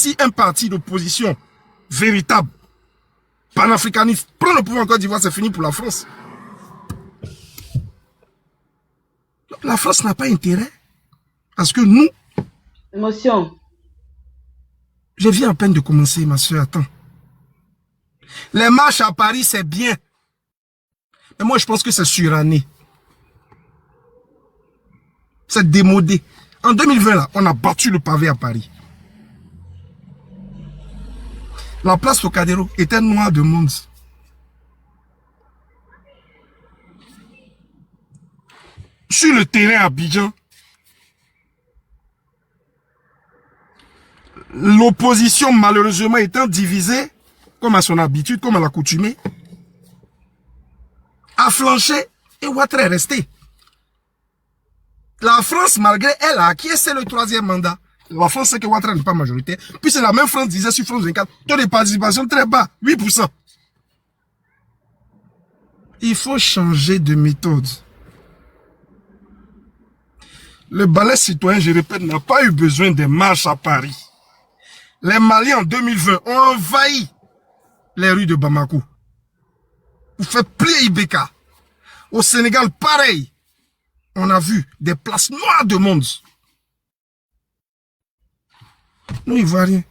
si un parti d'opposition véritable, panafricaniste, prend le pouvoir en Côte d'Ivoire, c'est fini pour la France. La France n'a pas intérêt. Parce que nous... Émotion. Je viens à peine de commencer, ma soeur, attends. Les marches à Paris, c'est bien. Mais moi, je pense que c'est suranné. C'est démodé. En 2020, là, on a battu le pavé à Paris. La place Trocadéro était noire de monde. Sur le terrain à Abidjan, l'opposition, malheureusement, étant divisée, comme à son habitude, comme à l'accoutumée, a flanché et Ouattara est resté. La France, malgré elle, a acquiescé le 3e mandat. La France sait que Ouattara n'est pas majoritaire. Puis c'est la même France disait sur France 24, taux de participation très bas, 8%. Il faut changer de méthode. Le balai citoyen, je répète, n'a pas eu besoin des marches à Paris. Les Maliens en 2020 ont envahi les rues de Bamako. Vous faites plier Ibeka. Au Sénégal, pareil. On a vu des places noires de monde. Nous, Ivoiriens.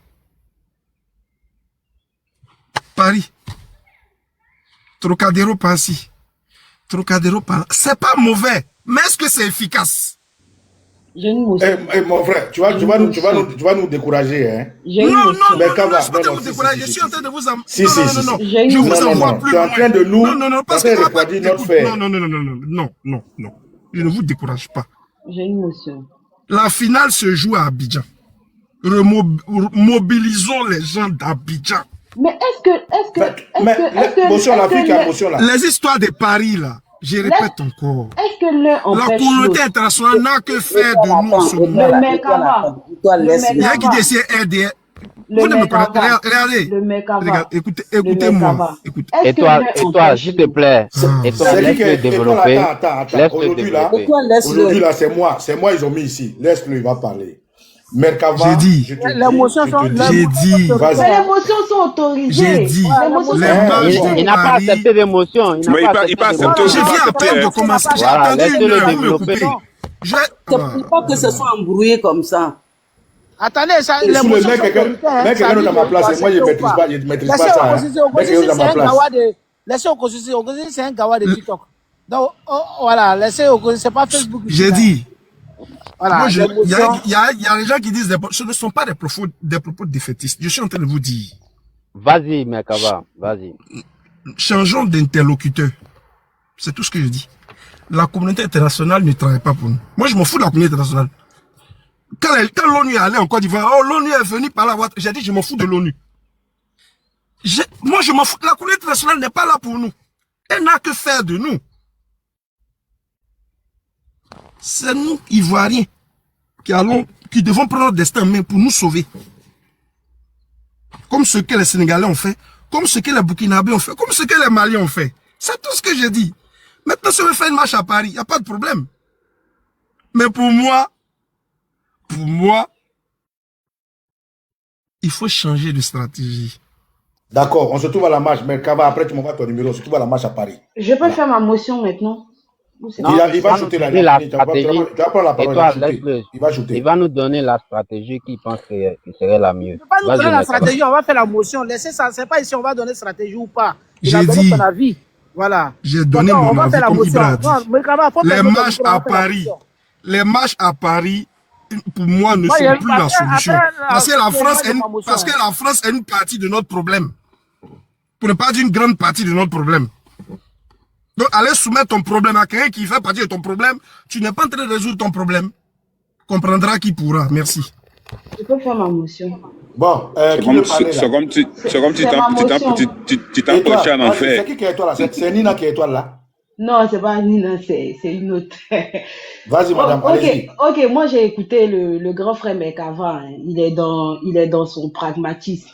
Paris. Trocadéro par-ci. Trocadéro par-là. C'est pas mauvais. Mais est-ce que c'est efficace? J'ai une motion. Mon frère, tu vas nous décourager, hein? Non, je suis en train de vous décourager. Je suis en train de vous... Non. Je vous envoie plus loin. Tu es en train de nous... Non, parce que... Non. Je ne vous décourage pas. J'ai une motion. La finale se joue à Abidjan. Mobilisons les gens d'Abidjan. Mais motion l'Afrique, motion là. Les histoires de Paris, là, je répète encore. Est-ce que l'un empêche la communauté internationale n'a que faire de nous en ce moment. Le Mekava. Il y a qui décide RDR. Vous ne me connaissez pas. Regardez. Écoutez-moi. Et toi, s'il te plaît. Et toi, laisse-le développer. Aujourd'hui, là, c'est moi, ils ont mis ici. Laisse-le, il va parler. Merkava, j'ai dit. Les émotions sont autorisées. J'ai dit. Il n'a pas accepté d'émotion. Il n'a pas accepté. Je viens à peine de commencer. J'ai attendu une heure, vous me coupez. C'est pas que ce soit embrouillé comme ça. Attendez, ça, les motions sont quelqu'un dans ma place, et moi je ne maîtrise pas ça. Laissez opposition, c'est un gawa de TikTok. Donc, voilà, laissez opposition, c'est pas Facebook. J'ai dit. Voilà, il y a des gens qui disent ce ne sont pas des propos défaitistes. Je suis en train de vous dire. Vas-y, Merkava, vas-y. Changeons d'interlocuteur. C'est tout ce que je dis. La communauté internationale ne travaille pas pour nous. Moi, je m'en fous de la communauté internationale. Quand l'ONU est allée en Côte d'Ivoire, l'ONU est venue par la voie. J'ai dit, je m'en fous de l'ONU. Moi, je m'en fous. La communauté internationale n'est pas là pour nous. Elle n'a que faire de nous. C'est nous, Ivoiriens, qui devons prendre notre destin en main pour nous sauver. Comme ce que les Sénégalais ont fait, comme ce que les Burkinabés ont fait, comme ce que les Maliens ont fait. C'est tout ce que j'ai dit. Maintenant, si on veut faire une marche à Paris, il n'y a pas de problème. Mais pour moi, il faut changer de stratégie. D'accord, on se trouve à la marche. Merkava, après tu m'envoies ton numéro, on se trouve à la marche à Paris. Je peux faire ma motion maintenant? Il va shooter la stratégie. Tu vas prendre la parole. Il va shooter. Il va nous donner la stratégie qu'il pense que serait la mieux. Il va nous donner la stratégie, on va faire la motion. Laissez ça, c'est pas ici on va donner stratégie ou pas. J'ai dit. Ton avis. Voilà. J'ai donné mon avis comme Ibra a dit. Les marches à Paris. Les marches à Paris, pour moi, ne sont plus la solution. Parce que la France est une partie de notre problème. Pour ne pas dire une grande partie de notre problème. Donc, aller soumettre ton problème à quelqu'un qui fait partie de ton problème, tu n'es pas en train de résoudre ton problème. Comprendra qui pourra. Merci. Je peux faire ma motion. Bon, c'est comme tu t'approches en enfer. C'est qui est toi là? C'est Nina qui est toi là? Non, c'est pas Nina, c'est une autre. Vas-y, madame. Ok, moi j'ai écouté le grand frère Merkava. Hein. Il est dans son pragmatisme.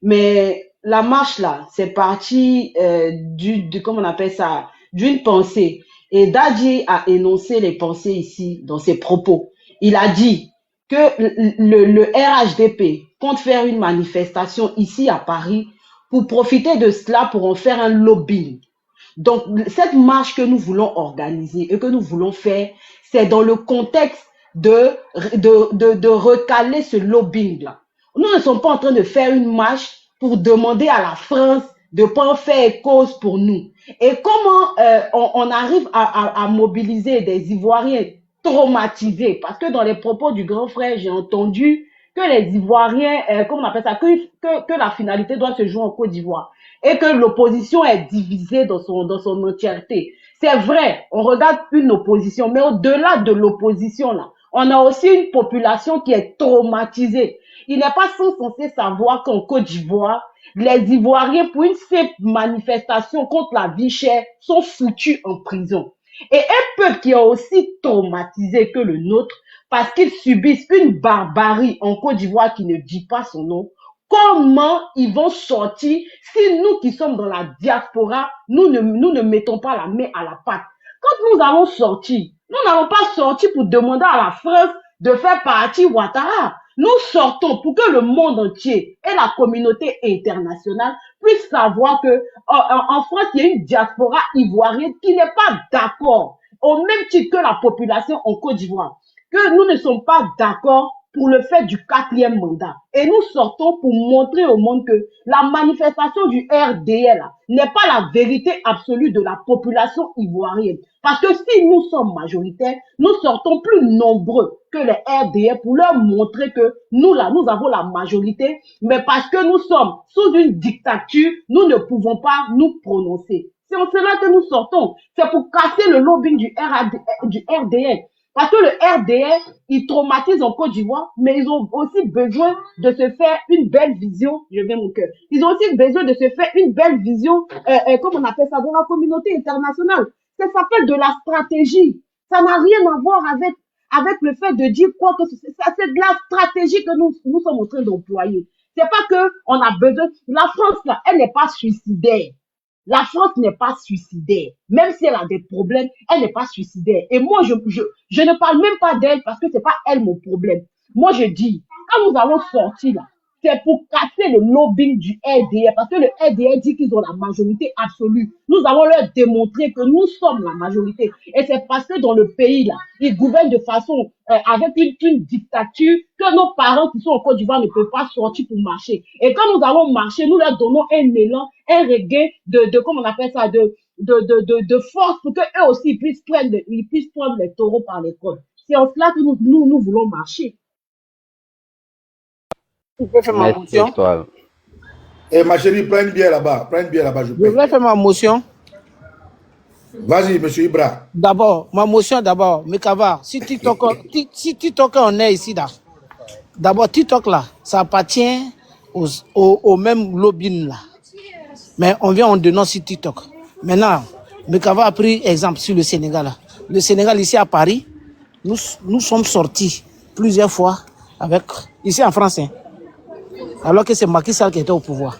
Mais la marche là, c'est parti comment on appelle ça, d'une pensée. Et Dadji a énoncé les pensées ici dans ses propos. Il a dit que le RHDP compte faire une manifestation ici à Paris pour profiter de cela pour en faire un lobbying. Donc, cette marche que nous voulons organiser et que nous voulons faire, c'est dans le contexte de recaler ce lobbying-là. Nous ne sommes pas en train de faire une marche pour demander à la France de ne pas en faire cause pour nous. Et comment on arrive à mobiliser des Ivoiriens traumatisés? Parce que dans les propos du grand frère, j'ai entendu que les Ivoiriens, comment on appelle ça, que la finalité doit se jouer en Côte d'Ivoire et que l'opposition est divisée dans son entièreté. C'est vrai, on regarde une opposition, mais au-delà de l'opposition, là, on a aussi une population qui est traumatisée. Il n'est pas censé savoir qu'en Côte d'Ivoire, les Ivoiriens, pour une simple manifestation contre la vie chère, sont foutus en prison. Et un peuple qui est aussi traumatisé que le nôtre, parce qu'ils subissent une barbarie en Côte d'Ivoire qui ne dit pas son nom, comment ils vont sortir si nous qui sommes dans la diaspora, nous ne mettons pas la main à la pâte? Quand nous allons sortir, nous n'allons pas sortir pour demander à la France de faire partie Ouattara. Nous sortons pour que le monde entier et la communauté internationale puissent savoir que en France, il y a une diaspora ivoirienne qui n'est pas d'accord, au même titre que la population en Côte d'Ivoire, que nous ne sommes pas d'accord pour le fait du 4e mandat. Et nous sortons pour montrer au monde que la manifestation du RDL n'est pas la vérité absolue de la population ivoirienne. Parce que si nous sommes majoritaires, nous sortons plus nombreux que les RDL pour leur montrer que nous, là, nous avons la majorité, mais parce que nous sommes sous une dictature, nous ne pouvons pas nous prononcer. C'est en cela que nous sortons. C'est pour casser le lobbying du RDL. Parce que le RDR, il traumatise en Côte d'Ivoire, mais ils ont aussi besoin de se faire une belle vision. Je vais mon cœur. Ils ont aussi besoin de se faire une belle vision, comme on appelle ça, dans la communauté internationale. Ça s'appelle de la stratégie. Ça n'a rien à voir avec le fait de dire quoi que c'est de la stratégie que nous sommes en train d'employer. C'est pas que on a besoin. La France, là, elle n'est pas suicidaire. La France n'est pas suicidaire. Même si elle a des problèmes, elle n'est pas suicidaire. Et moi, je ne parle même pas d'elle parce que c'est pas elle mon problème. Moi, je dis, quand nous allons sortir là, c'est pour casser le lobbying du RDR. Parce que le RDR dit qu'ils ont la majorité absolue. Nous allons leur démontrer que nous sommes la majorité. Et c'est parce que dans le pays là, ils gouvernent de façon, avec une dictature, que nos parents qui sont en Côte d'Ivoire ne peuvent pas sortir pour marcher. Et quand nous allons marcher, nous leur donnons un élan, un regain comment on appelle ça, de force pour qu'eux aussi ils puissent prendre les taureaux par les cornes. C'est en cela que nous voulons marcher. Je peux faire ma motion. Et ma chérie, prends une bière là-bas. Je voudrais faire ma motion. Vas-y, monsieur Ibra. D'abord, ma motion d'abord. Mekava, si TikTok on est ici là. D'abord, TikTok là, ça appartient au même lobbying là. Mais on dénonce TikTok. Maintenant, Mekava a pris exemple sur le Sénégal là. Le Sénégal ici à Paris, nous sommes sortis plusieurs fois ici en France. Hein. Alors que c'est Macky Sall qui était au pouvoir,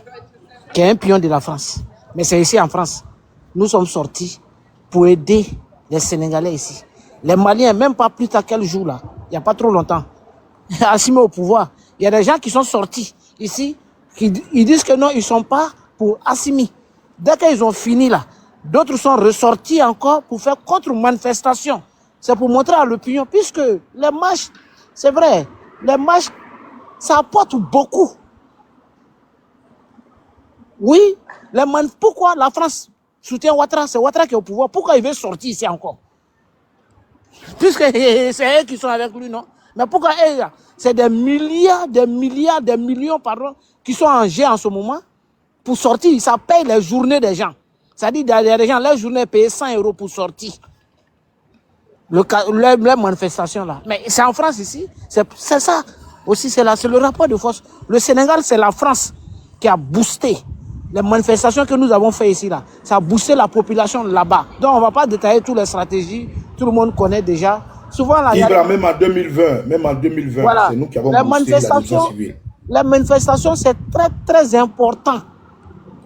qui est un pion de la France. Mais c'est ici en France. Nous sommes sortis pour aider les Sénégalais ici. Les Maliens, même pas plus tard quel jour là, il n'y a pas trop longtemps, Assimi au pouvoir. Il y a des gens qui sont sortis ici, ils disent que non, ils ne sont pas pour Assimi. Dès qu'ils ont fini là, d'autres sont ressortis encore pour faire contre-manifestation. C'est pour montrer à l'opinion, puisque les marches, c'est vrai, les marches, ça apporte beaucoup. Oui, pourquoi la France soutient Ouattara? C'est Ouattara qui est au pouvoir. Pourquoi il veut sortir ici encore? Puisque c'est eux qui sont avec lui, non? Mais pourquoi eux, c'est des milliards, des millions, qui sont en jeu en ce moment pour sortir. Ça paye les journées des gens. C'est-à-dire, derrière les gens, les journées payent 100 € pour sortir. Les manifestations là. Mais c'est en France ici. C'est ça aussi, c'est le rapport de force. Le Sénégal, c'est la France qui a boosté les manifestations que nous avons fait ici là. Ça a boosté la population là-bas. Donc on ne va pas détailler toutes les stratégies. Tout le monde connaît déjà. Souvent là. Même en 2020, voilà. C'est nous qui avons boosté la défense civile. Les manifestations, c'est très très important.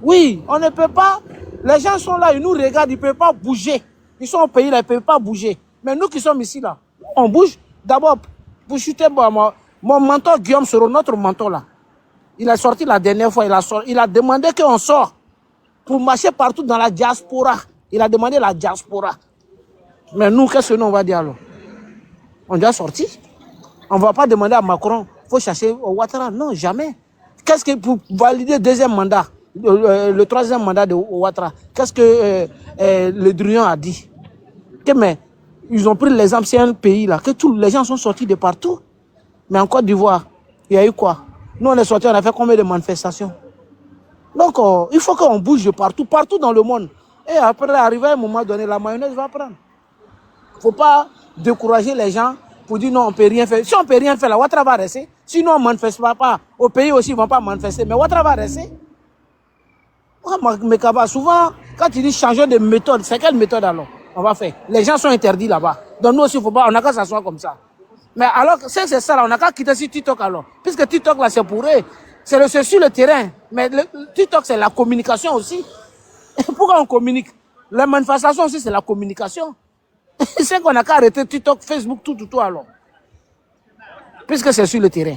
Oui, on ne peut pas. Les gens sont là, ils nous regardent, ils ne peuvent pas bouger. Ils sont au pays là, ils ne peuvent pas bouger. Mais nous qui sommes ici là, on bouge. D'abord, pour chuter mon mentor Guillaume Soro, notre mentor là. Il a sorti la dernière fois, il a demandé qu'on sorte pour marcher partout dans la diaspora. Il a demandé la diaspora. Mais nous, qu'est-ce que nous on va dire alors? On doit sortir. On ne va pas demander à Macron, il faut chercher Ouattara. Non, jamais. Qu'est-ce que pour valider le deuxième mandat, le troisième mandat de Ouattara, qu'est-ce que le Drian a dit? Mais ils ont pris l'exemple, c'est un pays là, que tous les gens sont sortis de partout. Mais en Côte d'Ivoire, il y a eu quoi? Nous, on est sortis, on a fait combien de manifestations? Donc, il faut qu'on bouge de partout, partout dans le monde. Et après, arriver à un moment donné, la mayonnaise va prendre. Il ne faut pas décourager les gens pour dire non, on ne peut rien faire. Si on ne peut rien faire, là, Ouattara va rester. Sinon, on ne manifeste pas. Au pays aussi, ils ne vont pas manifester. Mais Ouattara va rester. Mais souvent, quand tu dis changer de méthode, c'est quelle méthode alors on va faire? Les gens sont interdits là-bas. Donc nous aussi, il faut pas, on n'a qu'à s'asseoir comme ça. Mais alors, c'est ça là, on n'a qu'à quitter sur TikTok alors. Puisque TikTok là, c'est pour eux. C'est sur le terrain. Mais le TikTok, c'est la communication aussi. Pourquoi on communique? La manifestation aussi, c'est la communication. C'est qu'on n'a qu'à arrêter TikTok, Facebook, tout alors. Puisque c'est sur le terrain.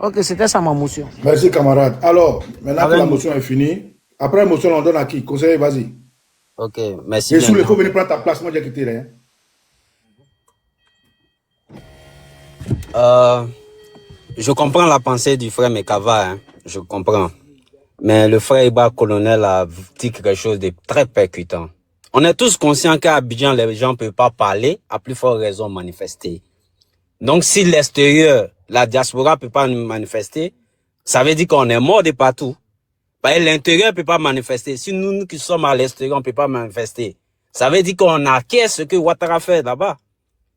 Ok, c'était ça ma motion. Merci camarade. Alors, maintenant que la motion est finie, après la motion, on donne à qui? Conseiller, vas-y. Ok, merci. Et il faut venir prendre ta place, moi j'ai quitté là. Je comprends la pensée du frère Mekava, hein. Je comprends. Mais le frère Iba Colonel a dit quelque chose de très percutant. On est tous conscients qu'à Abidjan, les gens ne peuvent pas parler, à plus forte raison manifester. Donc si l'extérieur, la diaspora ne peut pas nous manifester, ça veut dire qu'on est mort de partout. L'intérieur ne peut pas manifester. Si nous qui sommes à l'extérieur, on ne peut pas manifester. Ça veut dire qu'on acquiert ce que Ouattara fait là-bas.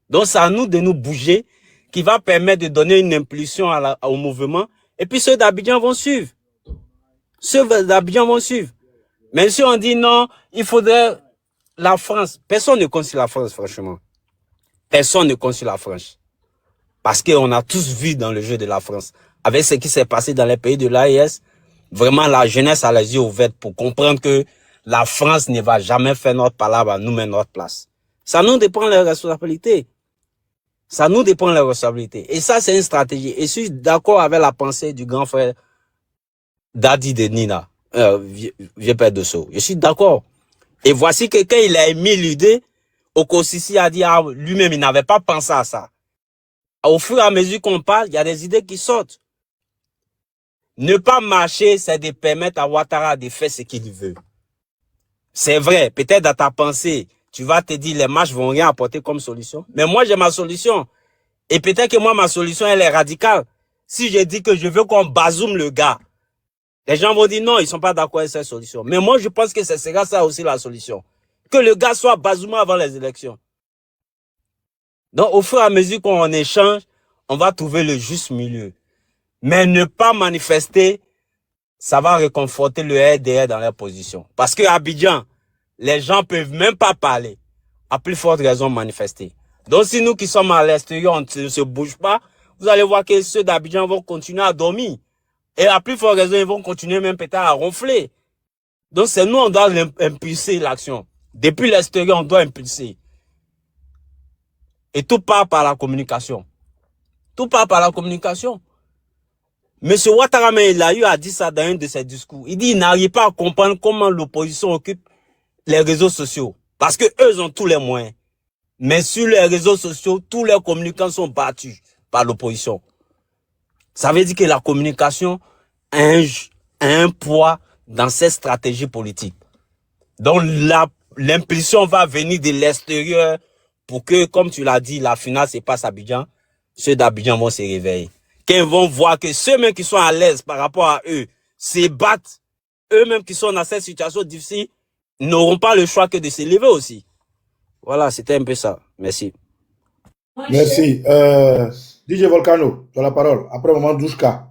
Donc c'est à nous de nous bouger, qui va permettre de donner une impulsion au mouvement. Et puis ceux d'Abidjan vont suivre. Ceux d'Abidjan vont suivre. Mais si on dit non, il faudrait la France. Personne ne considère la France, franchement. Personne ne considère la France. Parce qu'on a tous vu dans le jeu de la France. Avec ce qui s'est passé dans les pays de l'AES, vraiment la jeunesse a les yeux ouverts pour comprendre que la France ne va jamais faire notre palabre à nous mettre notre place. Ça nous dépend de la responsabilité. Ça nous dépend de la responsabilité. Et ça, c'est une stratégie. Et je suis d'accord avec la pensée du grand frère Dadi de Nina, vieux père de Sceaux. Je suis d'accord. Et voici que quand il a émis l'idée, Okosisi a dit, lui-même, il n'avait pas pensé à ça. Au fur et à mesure qu'on parle, il y a des idées qui sortent. Ne pas marcher, c'est de permettre à Ouattara de faire ce qu'il veut. C'est vrai, peut-être dans ta pensée, tu vas te dire, les marches vont rien apporter comme solution. Mais moi, j'ai ma solution. Et peut-être que moi, ma solution, elle est radicale. Si je dis que je veux qu'on bazoume le gars, les gens vont dire non, ils sont pas d'accord avec cette solution. Mais moi, je pense que ce sera ça aussi la solution. Que le gars soit bazoumé avant les élections. Donc, au fur et à mesure qu'on échange, on va trouver le juste milieu. Mais ne pas manifester, ça va réconforter le RDR dans leur position. Parce que à Abidjan, les gens peuvent même pas parler. À plus forte raison manifester. Donc si nous qui sommes à l'extérieur, on ne se bouge pas, vous allez voir que ceux d'Abidjan vont continuer à dormir. Et à plus forte raison, ils vont continuer même peut-être à ronfler. Donc c'est nous, on doit impulser l'action. Depuis l'extérieur, on doit impulser. Et tout part par la communication. Tout part par la communication. Monsieur Ouattara, il a eu à dire ça dans un de ses discours. Il dit qu'il n'arrive pas à comprendre comment l'opposition occupe les réseaux sociaux. Parce que eux ont tous les moyens. Mais sur les réseaux sociaux, tous les communicants sont battus par l'opposition. Ça veut dire que la communication a un poids dans cette stratégie politique. Donc l'impulsion va venir de l'extérieur pour que, comme tu l'as dit, la finale se passe à Abidjan. Ceux d'Abidjan vont se réveiller. Quand ils vont voir que ceux-mêmes qui sont à l'aise par rapport à eux se battent, eux-mêmes qui sont dans cette situation difficile, n'auront pas le choix que de se lever aussi. Voilà, c'était un peu ça. Merci. Merci. DJ Volcano, tu as la parole. Après, maman Douchka.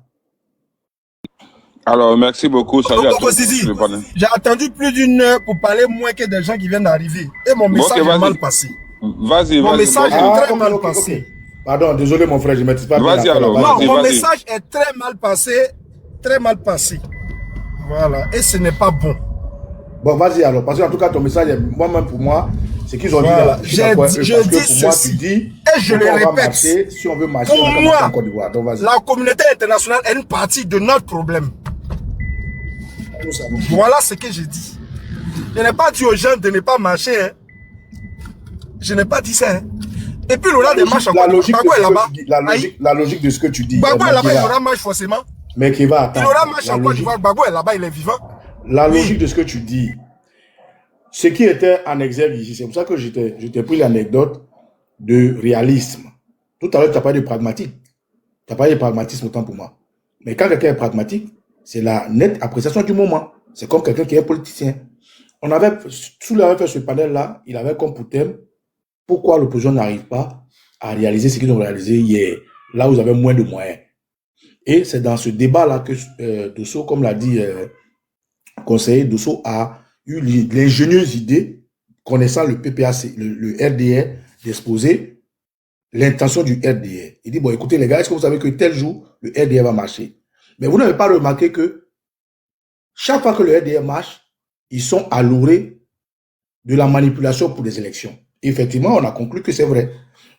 Alors, merci beaucoup. Salut à tous. J'ai attendu plus d'une heure pour parler moins que des gens qui viennent d'arriver. Et mon message est mal passé. Vas-y, mon message est très mal passé. Okay. Pardon, désolé mon frère, je ne maîtrise pas bien. Vas-y alors. Non, mon message est très mal passé. Très mal passé. Voilà. Et ce n'est pas bon. Bon, vas-y alors. Parce qu'en tout cas, ton message, moi-même pour moi, Ce qu'ils ont dit Voilà. là. Je dis ceci. Et je le répète. Si on veut marcher, pour on va moi, en Côte d'Ivoire. Donc, vas-y. la communauté internationale est une partie de notre problème. Voilà ce que je dis. Je n'ai pas dit aux gens de ne pas marcher. Hein. Je n'ai pas dit ça. Hein. Et puis, il y aura des marches en Côte d'Ivoire. La logique de ce que tu dis. Gbagbo est là-bas, il y aura marche forcément. Mais qui va attendre. Il y aura marche en Côte d'Ivoire. Gbagbo est là-bas, il est vivant. La logique de ce que tu dis, ce qui était en exergue ici, c'est pour ça que je t'ai pris l'anecdote de réalisme. Tout à l'heure, tu as parlé de pragmatique. Tu as parlé de pragmatisme autant pour moi. Mais quand quelqu'un est pragmatique, c'est la nette appréciation du moment. C'est comme quelqu'un qui est politicien. Soul avait fait ce panel-là, il avait comme pour thème pourquoi l'opposition n'arrive pas à réaliser ce qu'ils ont réalisé hier, là où ils avaient moins de moyens. Et c'est dans ce débat-là que Dosso, comme l'a dit conseiller, Dosso a eu l'ingénieuse idée, connaissant le PPAC, le RDR, d'exposer l'intention du RDR. Il dit, bon, écoutez les gars, est-ce que vous savez que tel jour, le RDR va marcher? Mais vous n'avez pas remarqué que chaque fois que le RDR marche, ils sont alloués de la manipulation pour les élections. Effectivement, on a conclu que c'est vrai.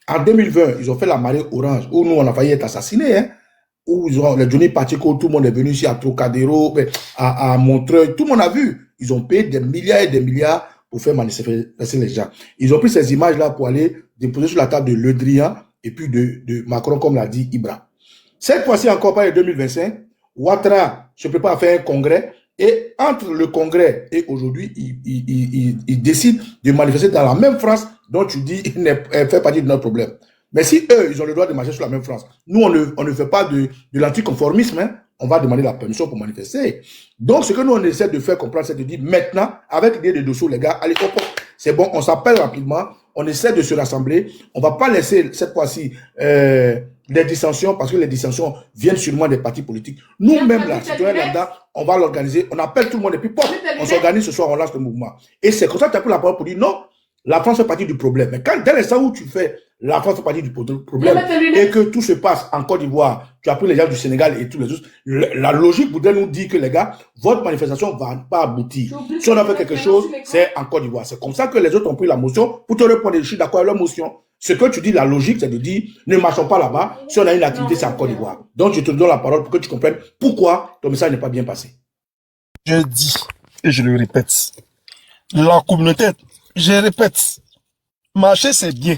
En 2020, ils ont fait la marée orange, où nous, on a failli être assassinés, hein, où ils ont, les Johnny Pacheco, tout le monde est venu ici à Trocadéro, à Montreuil, tout le monde a vu. Ils ont payé des milliards et des milliards pour faire manifester les gens. Ils ont pris ces images-là pour aller déposer sur la table de Le Drian et puis de Macron, comme l'a dit Ibra. Cette fois-ci, encore pas en 2025, Ouattara se prépare à faire un congrès. Et entre le congrès et aujourd'hui, il décide de manifester dans la même France dont tu dis elle fait partie de notre problème. Mais si eux, ils ont le droit de marcher sur la même France, nous, on ne fait pas de l'anticonformisme, hein, on va demander la permission pour manifester. Donc, ce que nous, on essaie de faire comprendre, c'est de dire maintenant, avec l'idée de Dosso, les gars, allez, hop, hop, c'est bon, on s'appelle rapidement, on essaie de se rassembler, on va pas laisser cette fois-ci les dissensions, parce que les dissensions viennent sûrement des partis politiques. Nous-mêmes, là, citoyens lambda, on va l'organiser, on appelle tout le monde et puis pop, on s'organise ce soir, on lance le mouvement. Et c'est comme ça que tu as pris la parole pour dire non, la France fait partie du problème. Mais quand, dès l'instant où tu fais la France fait partie du problème et que tout se passe en Côte d'Ivoire, tu as pris les gens du Sénégal et tous les autres, la logique voudrait nous dire que les gars, votre manifestation va pas aboutir. Si on a fait quelque chose, c'est en Côte d'Ivoire. C'est comme ça que les autres ont pris la motion pour te répondre. Je suis d'accord avec leur motion. Ce que tu dis, la logique, c'est de dire, ne marchons pas là-bas. Si on a une activité, c'est en Côte d'Ivoire. Donc, je te donne la parole pour que tu comprennes pourquoi ton message n'est pas bien passé. Je dis, et je le répète, la communauté, je répète, marcher c'est bien.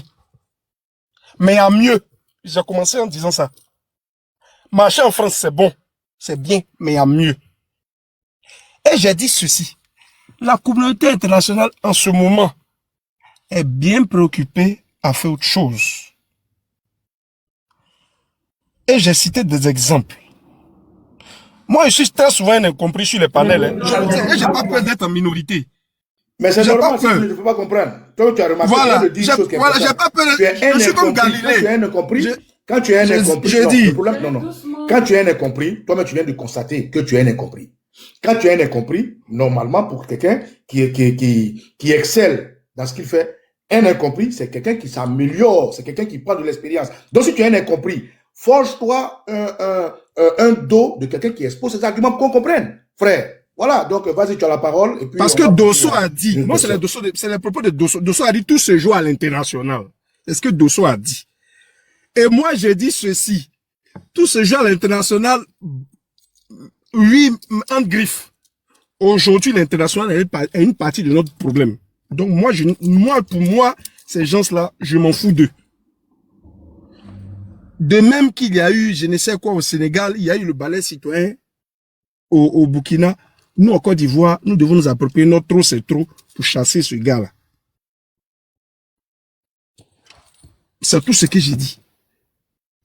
Mais il y a mieux. J'ai commencé en disant ça. Marcher en France, c'est bon. C'est bien, mais il y a mieux. Et j'ai dit ceci. La communauté internationale, en ce moment, est bien préoccupée à faire autre chose. Et j'ai cité des exemples. Moi, je suis très souvent un incompris sur les panels. Hein. Je n'ai pas peur d'être en minorité. Mais c'est normal, si tu ne peux pas comprendre. Toi, tu as remarqué voilà, de dire choses voilà, j'ai pas peur. Je suis comme Galilée. Tu es un incompris. Quand tu es un incompris, je dis. Le problème, non. Quand tu es un incompris, toi-même, tu viens de constater que tu es un incompris. Quand tu es un incompris, normalement, pour quelqu'un qui excelle dans ce qu'il fait, un incompris, c'est quelqu'un qui s'améliore, c'est quelqu'un qui prend de l'expérience. Donc, si tu es un incompris, forge-toi un dos de quelqu'un qui expose ses arguments pour qu'on comprenne, frère. Voilà, donc vas-y, tu as la parole. Et puis parce que Dosso a dit, non, c'est les propos de Dosso. Dosso a dit tout se joue à l'international. C'est ce que Dosso a dit. Et moi, j'ai dit ceci. Tout se joue à l'international, oui, en griffe. Aujourd'hui, l'international est une partie de notre problème. Donc pour moi, ces gens-là, je m'en fous d'eux. De même qu'il y a eu, je ne sais quoi, au Sénégal, il y a eu le ballet citoyen au Burkina. Nous, en Côte d'Ivoire, nous devons nous approprier notre trop, c'est trop pour chasser ce gars-là. C'est tout ce que j'ai dit.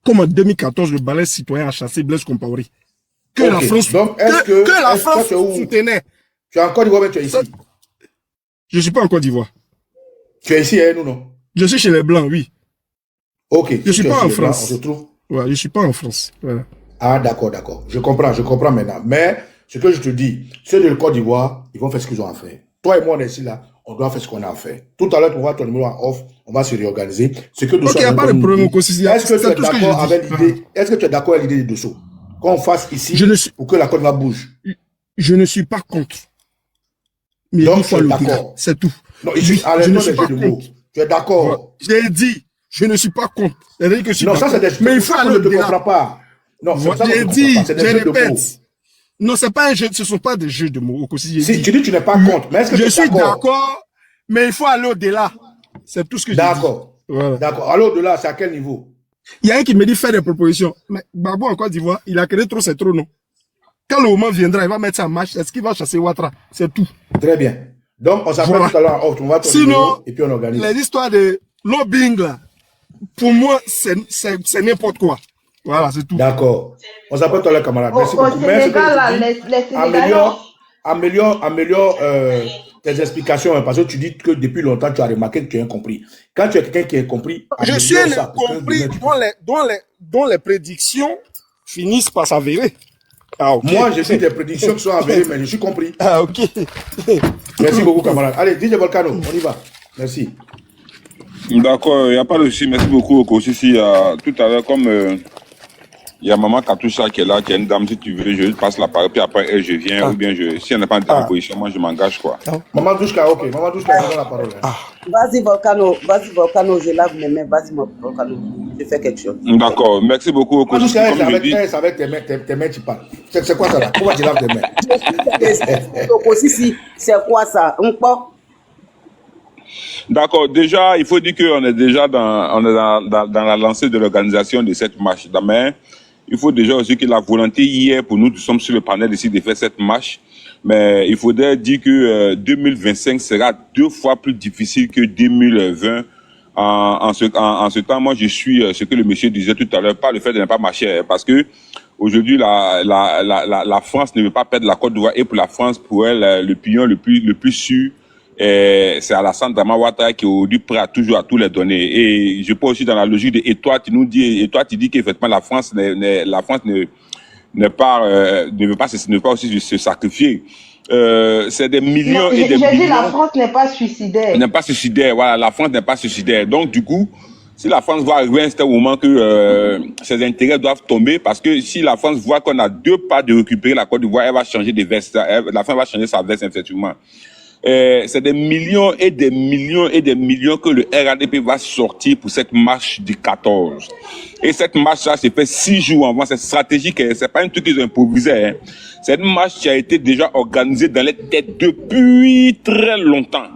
Comme en 2014, le ballet citoyen a chassé Blaise Compaoré. Que la France, que la France soutenait. Tu es en Côte d'Ivoire, mais tu es ici. Je ne suis pas en Côte d'Ivoire. Tu es ici, hein, nous, non? Je suis chez les Blancs, oui. Ok. Je ne suis pas en France. On se trouve. Ouais, je ne suis pas en France. Voilà. Ah, d'accord. Je comprends maintenant. Mais, ce que je te dis, ceux de la Côte d'Ivoire, ils vont faire ce qu'ils ont à faire. Toi et moi, on est ici là, on doit faire ce qu'on a à faire. Tout à l'heure, tu vois ton numéro en off, on va se réorganiser. Ce que il n'y a pas de problème au quotidien. Est-ce que tu es d'accord avec l'idée, est-ce que tu es d'accord avec l'idée de Dosso? Qu'on fasse ici, pour que la Côte d'Ivoire bouge? Je ne suis pas contre. Mais donc, il faut le dire. C'est tout. Non, je ne suis pas contre. Tu es d'accord? J'ai dit, je ne suis pas contre. C'est-à-dire que je suis non, ça c'est des... Mais il faut aller au-delà. Je ne comprends pas. Non, j'ai dit, je répète. Non, c'est pas un jeu, ce ne sont pas des jeux de mots. Si tu dis tu n'es pas contre, mais est-ce que je suis d'accord, mais il faut aller au-delà. C'est tout ce que je dis. D'accord. Voilà. D'accord. Aller au-delà, c'est à quel niveau? Il y a un qui me dit faire des propositions. Mais Babo en Côte d'Ivoire, il a créé trop, c'est trop, non? Quand le moment viendra, il va mettre ça en marche. Est-ce qu'il va chasser Ouattara? C'est tout. Très bien. Donc, on s'appelle tout à l'heure. On va sinon, et puis on organise. Les histoires de lobbying, là, pour moi, c'est n'importe quoi. Voilà, c'est tout. D'accord. On s'appelle tout à l'heure, camarade. Merci beaucoup. Améliore tes explications, hein, parce que tu dis que depuis longtemps, tu as remarqué que tu as compris. Quand tu es quelqu'un qui a compris, je suis compris dont les prédictions finissent par s'avérer. Ah, okay. Moi, je suis des prédictions qui sont avérées, mais je suis compris. Ah, ok. Merci beaucoup, camarade. Allez, DJ Volcano, on y va. Merci. D'accord, il n'y a pas de souci. Merci beaucoup, Okosisi. Tout à l'heure, comme il y a Maman Katoucha qui est là, qui est une dame, si tu veux, je passe la parole, puis après, elle, je viens, ou bien si elle n'est pas en position, moi, je m'engage, quoi. Maman Douchka, ok. Maman Douchka, donne la parole. Vas-y, Volcano, je lave mes mains. Vas-y, Volcano, je fais quelque chose. D'accord, merci beaucoup, Okosisi. C'est avec tes mains, tu parles. C'est quoi ça, là? Pourquoi tu laves tes mains? Okosisi, c'est quoi ça? D'accord, déjà, il faut dire qu'on est déjà dans la lancée de l'organisation de cette marche. Mais il faut déjà aussi que la volonté hier, pour nous sommes sur le panel ici de faire cette marche. Mais il faudrait dire que 2025 sera 2 fois plus difficile que 2020. En ce temps, moi, je suis ce que le monsieur disait tout à l'heure, pas le fait de ne pas marcher, parce que aujourd'hui, la France ne veut pas perdre la Côte d'Ivoire, et pour la France, pour elle, le pignon le plus sûr, c'est Alassane Dramane Ouattara qui est aujourd'hui prêt à toujours à tout les donner. Et je pense aussi dans la logique de, et toi tu dis qu'effectivement la France ne veut pas aussi se sacrifier. C'est des millions et des millions. J'ai dit la France n'est pas suicidaire. N'est pas suicidaire, voilà, la France n'est pas suicidaire. Donc du coup, si la France voit arriver à un certain moment que ses intérêts doivent tomber, parce que si la France voit qu'on a 2 pas de récupérer la Côte d'Ivoire, elle va changer de veste. La France va changer sa veste effectivement. C'est des millions et des millions et des millions que le RADP va sortir pour cette marche du 14. Et cette marche-là, c'est fait 6 jours avant. C'est stratégique, c'est pas un truc qu'ils ont improvisé. Hein. C'est une marche qui a été déjà organisée dans les têtes depuis très longtemps.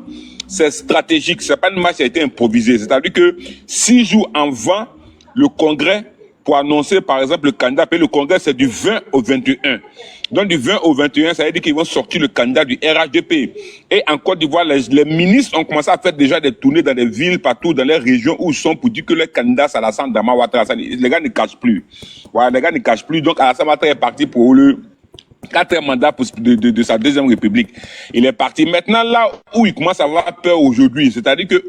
C'est stratégique, c'est pas une marche qui a été improvisée. C'est-à-dire que 6 jours avant le congrès, pour annoncer, par exemple, le candidat, le congrès, c'est du 20 au 21. Donc, du 20 au 21, ça veut dire qu'ils vont sortir le candidat du RHDP. Et en Côte d'Ivoire, les ministres ont commencé à faire déjà des tournées dans des villes, partout, dans les régions où ils sont, pour dire que le candidat, c'est Alassane Dramane Ouattara. Les gars ne cachent plus. Voilà, les gars ne cachent plus. Donc, Alassane Ouattara est parti pour le 4e mandat de sa 2e république. Il est parti. Maintenant, là où il commence à avoir peur aujourd'hui, c'est-à-dire que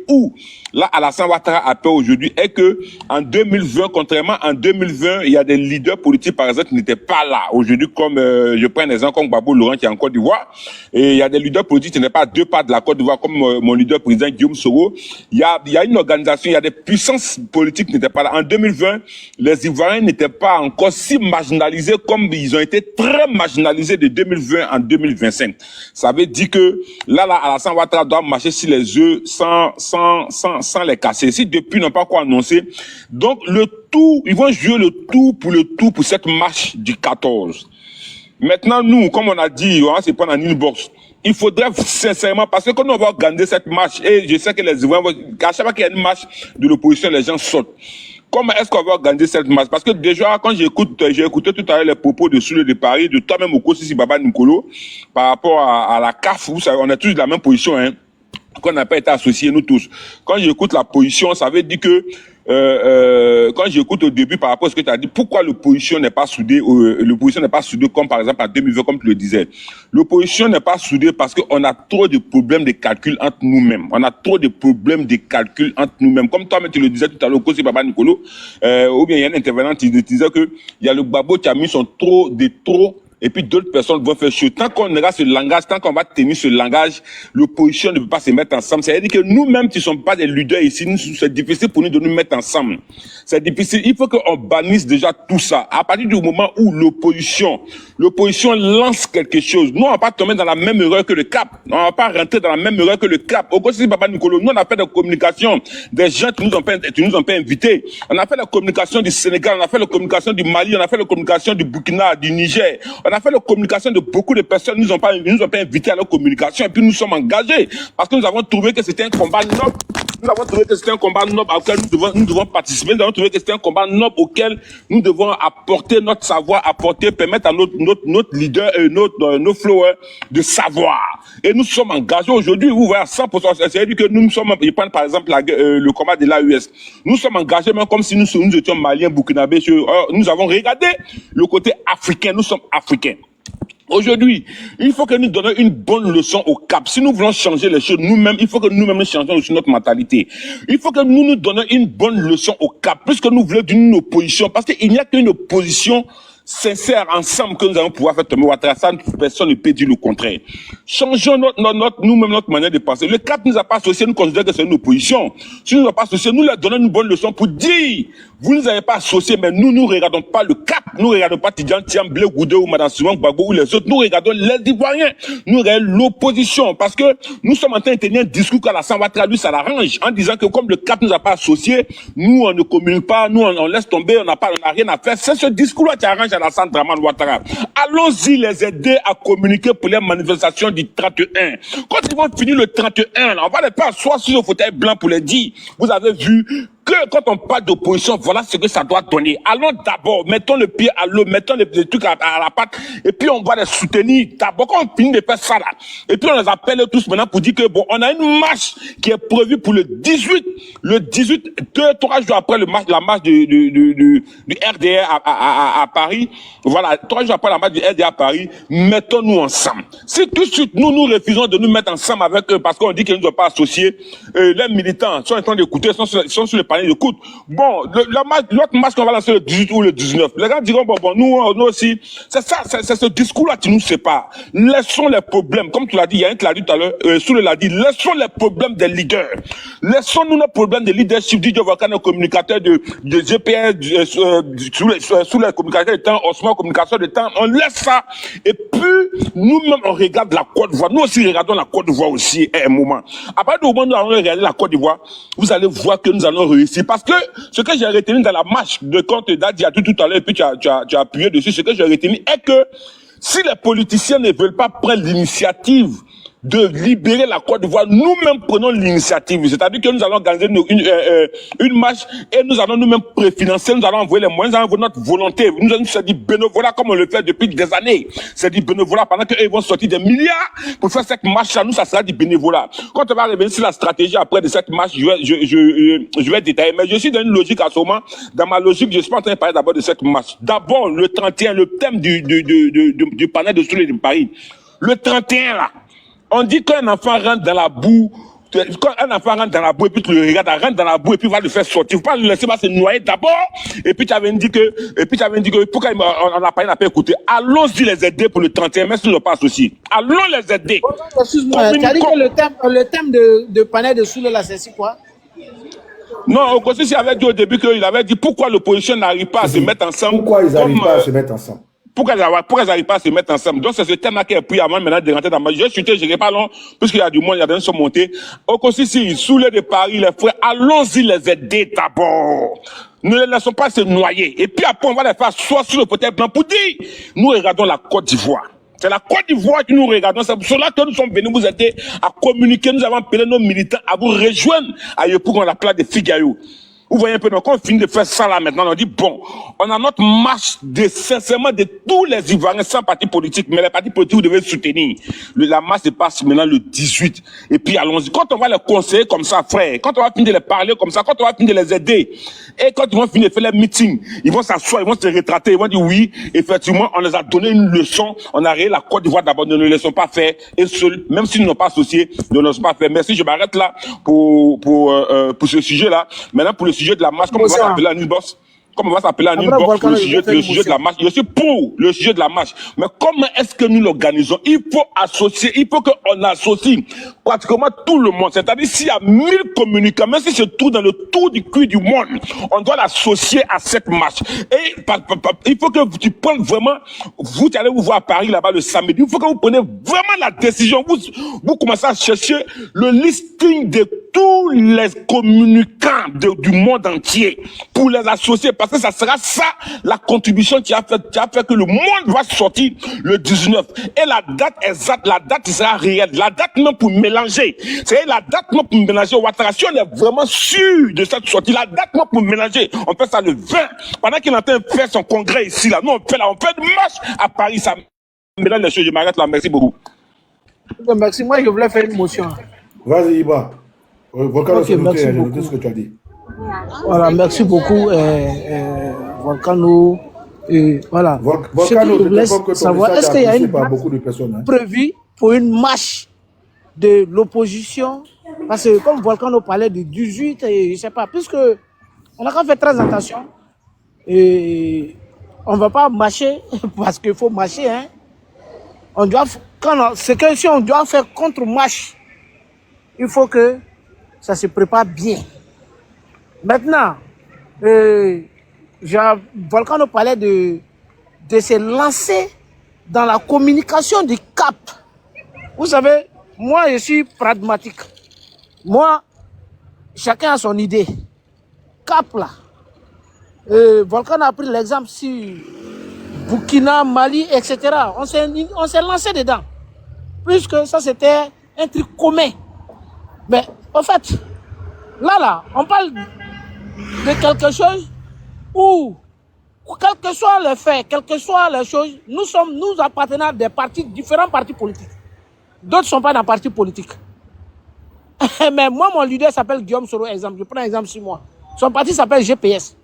là, Alassane Ouattara a peur aujourd'hui, est que en 2020, contrairement en 2020, il y a des leaders politiques, par exemple, qui n'étaient pas là. Aujourd'hui, comme, je prends un exemple comme Gbagbo Laurent qui est en Côte d'Ivoire, et il y a des leaders politiques qui n'étaient pas à 2 pas de la Côte d'Ivoire, comme mon leader président Guillaume Soro. Il y a une organisation, il y a des puissances politiques qui n'étaient pas là. En 2020, les Ivoiriens n'étaient pas encore si marginalisés comme ils ont été très marginalisés de 2020 en 2025. Ça veut dire que là, Alassane Ouattara doit marcher sur les œufs sans les casser. Si depuis n'ont pas quoi annoncer. Donc, ils vont jouer le tout pour cette marche du 14. Maintenant, nous, comme on a dit, on va se prendre en inbox. Il faudrait sincèrement, parce que quand on va organiser cette marche, et je sais que les Ivoiriens, à chaque fois qu'il y a une marche de l'opposition, les gens sautent. Comment est-ce qu'on va organiser cette marche? Parce que déjà, quand j'ai écouté tout à l'heure les propos de Soule de Paris, de toi-même Okosisi Baba Nicolo, par rapport à la CAF, vous savez, on est tous de la même position, hein, qu'on n'a pas été associés, nous tous. Quand j'écoute la position, ça veut dire que, quand j'écoute au début par rapport à ce que tu as dit, pourquoi l'opposition n'est pas soudée, comme par exemple en 2020, comme tu le disais. L'opposition n'est pas soudée parce qu'on a trop de problèmes de calcul entre nous-mêmes. On a trop de problèmes de calcul entre nous-mêmes. Comme toi-même tu le disais tout à l'heure, c'est Baba Nicolo, ou bien il y a un intervenant qui disait que il y a le Gbagbo qui a mis son trop et puis d'autres personnes vont faire chaud. Tant qu'on aura ce langage, tant qu'on va tenir ce langage, l'opposition ne peut pas se mettre ensemble. C'est-à-dire que nous-mêmes qui ne sommes pas des leaders ici, c'est difficile pour nous de nous mettre ensemble. C'est difficile. Il faut qu'on bannisse déjà tout ça. À partir du moment où l'opposition lance quelque chose, nous on va pas tomber dans la même erreur que le CAP. On va pas rentrer dans la même erreur que le CAP. Au côté de Papa Nicolo, nous on a fait des communications des gens qui nous ont pas invités. On a fait la communication du Sénégal, on a fait la communication du Mali, on a fait la communication du Burkina, du Niger. On a fait la communication de beaucoup de personnes qui nous ont pas invités à la communication, et puis nous sommes engagés parce que nous avons trouvé que c'était un combat noble. Nous avons trouvé que c'était un combat noble auquel nous devons participer. Nous avons trouvé que c'était un combat noble auquel nous devons apporter notre savoir, permettre à notre leader et nos followers de savoir. Et nous sommes engagés aujourd'hui, vous voyez, à 100%. C'est-à-dire que nous sommes, je prends par exemple le combat de l'AES. Nous sommes engagés même comme si nous étions maliens, burkinabés. Nous avons regardé le côté africain. Nous sommes africains. Aujourd'hui, il faut que nous donnions une bonne leçon au CAP. Si nous voulons changer les choses nous-mêmes, il faut que nous-mêmes nous changions aussi notre mentalité. Il faut que nous donnions une bonne leçon au CAP, puisque nous voulons d'une opposition, parce qu'il n'y a qu'une opposition sincère ensemble que nous allons pouvoir faire tomber Ouattara. Ça, personne ne peut dire le contraire. Changeons nous-mêmes notre manière de penser. Le CAP nous a pas associés, nous considérons que c'est une opposition. Si nous ne nous a pas associés, nous leur donnons une bonne leçon pour dire, vous ne nous avez pas associés, mais nous ne regardons pas le CAP, nous ne regardons pas Tidjane Thiam, Blé Goudé ou Madame Simon Gbagbo ou les autres, nous regardons les Ivoiriens, nous regardons l'opposition, parce que nous sommes en train de tenir un discours qu'Alassane Ouattara, lui, ça l'arrange, en disant que comme le CAP ne nous a pas associés, nous, on ne communique pas, nous, on laisse tomber, on n'a rien à faire. C'est ce discours-là qui arrange Alassane Draman Ouattara. Allons-y les aider à communiquer pour les manifestations du 31. Quand ils vont finir le 31, on va les faire asseoir sur le fauteuil blanc pour les dire, vous avez vu que quand on parle d'opposition, voilà ce que ça doit donner. Allons d'abord, mettons le pied à l'eau, mettons les trucs à la patte, et puis on va les soutenir. D'abord, quand on finit de faire ça là, et puis on les appelle tous maintenant pour dire que bon, on a une marche qui est prévue pour le 18, 3 jours après la marche du RDR à Paris. Voilà, 3 jours après la marche du RDR à Paris, mettons-nous ensemble. Si tout de suite, nous refusons de nous mettre ensemble avec eux parce qu'on dit qu'ils ne nous ont pas associés, les militants sont en train d'écouter, sont sur le panier d'écoute. Bon, l'autre marche qu'on va lancer le 18 ou le 19, les gens diront, bon, nous aussi, c'est ça, c'est ce discours-là qui nous sépare. Laissons les problèmes, comme tu l'as dit, Yannick l'a dit tout à l'heure, Soule l'a dit, laissons les problèmes des leaders. Laissons-nous nos problèmes de leadership, Didier Volcan, nos communicateurs de GPS, sous les communicateurs de temps, Osman, communication de temps, on laisse ça, et puis, nous-mêmes, on regarde la Côte d'Ivoire. Nous aussi, regardons la Côte d'Ivoire aussi, à un moment. À partir du moment où nous allons regarder la Côte d'Ivoire, vous allez voir que nous allons réussir. Parce que, ce que j'ai retenu dans la marche de Comte Daddy tout à l'heure, et puis tu as appuyé dessus, ce que j'ai retenu est que, si les politiciens ne veulent pas prendre l'initiative de libérer la Côte d'Ivoire, nous-mêmes prenons l'initiative. C'est-à-dire que nous allons organiser une marche et nous allons nous-mêmes préfinancer, nous allons envoyer les moyens, nous allons envoyer notre volonté. Nous allons se dire bénévolat comme on le fait depuis des années. C'est du bénévolat pendant qu'eux vont sortir des milliards pour faire cette marche-là. Nous, ça sera du bénévolat. Quand on va revenir sur la stratégie après de cette marche, je vais détailler. Mais je suis dans une logique à ce moment. Dans ma logique, je suis pas en train de parler d'abord de cette marche. D'abord, le 31, le thème du panel de Soule de Paris. Le 31, là. On dit qu'un enfant rentre dans la boue, quand un enfant rentre dans la boue et puis tu le regardes, rentre dans la boue et puis va le faire sortir. Faut pas le laisser se noyer d'abord. Et puis tu avais dit que, pourquoi on n'a pas écouté. Allons-y les aider pour le 31, même si nous ne pas associés. Allons les aider. Excuse-moi, tu as dit que le thème de panel de Soule là, c'est quoi? Non, au il avait dit au début qu'il avait dit pourquoi l'opposition n'arrive pas à se mettre ensemble. Pourquoi ils n'arrivent pas à se mettre ensemble? Pourquoi ils n'arrivent pas à se mettre ensemble? Donc, c'est ce thème-là qui est pris avant maintenant de rentrer dans ma... Je n'irai pas long, puisqu'il y a du monde, il y a des gens qui sont montés. Au Kossi, Soule de Paris, les frères, allons-y les aider d'abord. Ne les laissons pas se noyer. Et puis après, on va les faire soit sur le fauteuil blanc pour dire, nous regardons la Côte d'Ivoire. C'est la Côte d'Ivoire que nous regardons. C'est pour cela que nous sommes venus vous aider à communiquer. Nous avons appelé nos militants à vous rejoindre à Yopougon, à la place de Figaro. Vous voyez un peu, donc on finit de faire ça là maintenant, on dit bon, on a notre marche sincèrement de tous les Ivoiriens sans parti politique, mais les partis politiques vous devez soutenir. La marche se passe maintenant le 18. Et puis allons-y. Quand on va les conseiller comme ça, frère, quand on va finir de les parler comme ça, quand on va finir de les aider, et quand ils vont finir de faire les meetings, ils vont s'asseoir, ils vont se rétrater, ils vont dire oui, effectivement, on les a donné une leçon, on a réglé la Côte d'Ivoire d'abord, ne le laissons pas faire, et seul, même s'ils n'ont pas associé, ne le laissons pas faire. Merci, je m'arrête là pour ce sujet-là. Maintenant, pour le sujet de la marche, comme on va appeler la Boss. comme on va s'appeler en Après, inbox, Volcano, le sujet de la marche. Je suis pour le sujet de la marche. Mais comment est-ce que nous l'organisons? Il faut qu'on associe pratiquement tout le monde. C'est-à-dire, s'il y a 1000 communicants, même si c'est tout dans le tour du cul du monde, on doit l'associer à cette marche. Et il faut que tu prennes vraiment, vous allez vous voir à Paris là-bas le samedi, il faut que vous preniez vraiment la décision. Vous commencez à chercher le listing de tous les communicants du monde entier pour les associer, parce que ça sera ça la contribution qui a fait que le monde va sortir le 19. Et la date exacte, la date sera réelle. La date même pour mélanger. C'est la date même pour mélanger. Ouattara, si on est vraiment sûr de cette sortie, la date même pour mélanger, on fait ça le 20. Pendant qu'il est en train de faire son congrès ici, là, nous on fait une marche à Paris, ça mélange les choses. Je m'arrête là, merci beaucoup. Merci, moi je voulais faire une motion. Vas-y, Iba. Volcano, Ok, merci beaucoup. ce que tu as dit. Voilà, merci beaucoup, Volcano. Voilà. Volcano, je laisse savoir, est-ce qu'il y a une date beaucoup de personnes, prévue pour une marche de l'opposition? Parce que comme Volcano parlait de 18, et je ne sais pas, puisque on a quand même fait très attention. Et on ne va pas marcher parce qu'il faut marcher. Hein. On doit, c'est que si on doit faire contre-marche, il faut que ça se prépare bien. Maintenant, Volcano parlait de se lancer dans la communication du cap. Vous savez, moi je suis pragmatique. Moi, chacun a son idée. Cap là. Volcano a pris l'exemple sur Burkina, Mali, etc. On s'est lancé dedans. Puisque ça c'était un truc commun. Mais en fait, là, on parle de quelque chose où, quels que soient les faits, quelles que soient les choses, nous appartenons à différents partis politiques. D'autres ne sont pas dans partis politiques. Mais moi, mon leader s'appelle Guillaume Soro, exemple. Je prends un exemple sur moi. Son parti s'appelle GPS.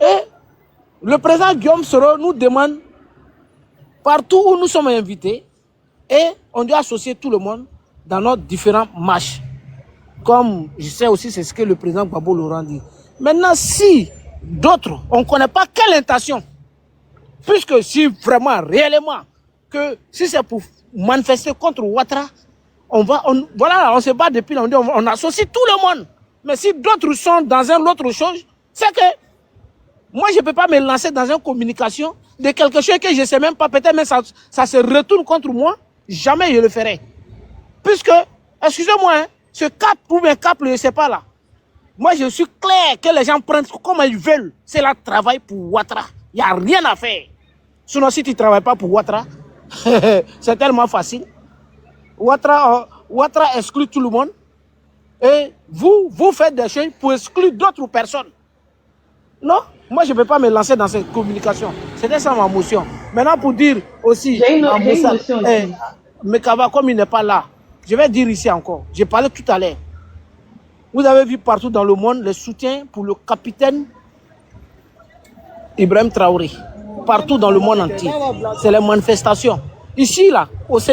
Et le président Guillaume Soro nous demande, partout où nous sommes invités, et on doit associer tout le monde dans nos différentes marches. Comme je sais aussi, c'est ce que le président Gbagbo Laurent dit. Maintenant, si d'autres, on ne connaît pas quelle intention, puisque si vraiment, réellement, que si c'est pour manifester contre Ouattara, voilà, on se bat depuis là, on associe tout le monde. Mais si d'autres sont dans une autre chose, c'est que moi, je ne peux pas me lancer dans une communication de quelque chose que je ne sais même pas, peut-être même ça se retourne contre moi, jamais je le ferai. Puisque, excusez-moi, hein, ce cap ou bien cap, je ne sais pas là. Moi, je suis clair que les gens prennent comme ils veulent. C'est là travail pour Ouattara. Il n'y a rien à faire. Sinon, si tu ne travailles pas pour Ouattara, c'est tellement facile. Ouattara exclut tout le monde. Et vous faites des choses pour exclure d'autres personnes. Non, moi, je ne peux pas me lancer dans cette communication. C'était ça ma motion. Maintenant, pour dire aussi, j'ai une motion aussi. Mekava, comme il n'est pas là, je vais dire ici encore. J'ai parlé tout à l'heure. Vous avez vu partout dans le monde le soutien pour le capitaine Ibrahim Traoré. Partout dans le monde entier. C'est les manifestations. Ici, là,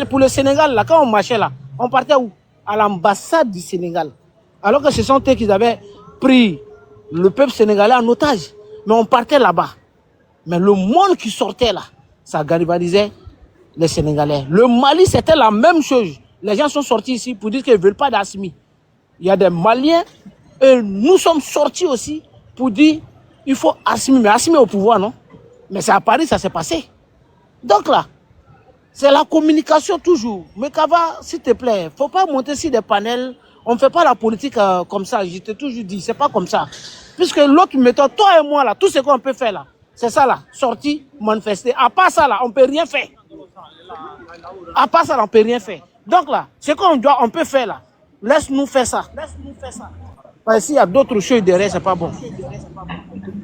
pour le Sénégal, là, quand on marchait là, on partait où? À l'ambassade du Sénégal. Alors que ce sont eux qui avaient pris le peuple sénégalais en otage. Mais on partait là-bas. Mais le monde qui sortait là, ça galvanisait les Sénégalais. Le Mali, c'était la même chose. Les gens sont sortis ici pour dire qu'ils ne veulent pas d'Assimi. Il y a des Maliens et nous sommes sortis aussi pour dire il faut Assimi. Mais Assimi au pouvoir, non? Mais c'est à Paris, ça s'est passé. Donc là, c'est la communication toujours. Mais Kava, s'il te plaît, il ne faut pas monter sur des panels. On ne fait pas la politique comme ça. Je t'ai toujours dit, c'est pas comme ça. Puisque l'autre méthode, toi et moi, là, tout ce qu'on peut faire là, c'est ça là, sortir, manifester. À part ça là, on ne peut rien faire. À part ça là, on ne peut rien faire. Donc là, ce on peut faire là, laisse-nous faire ça. Parce que s'il y a d'autres choses derrière, c'est pas bon.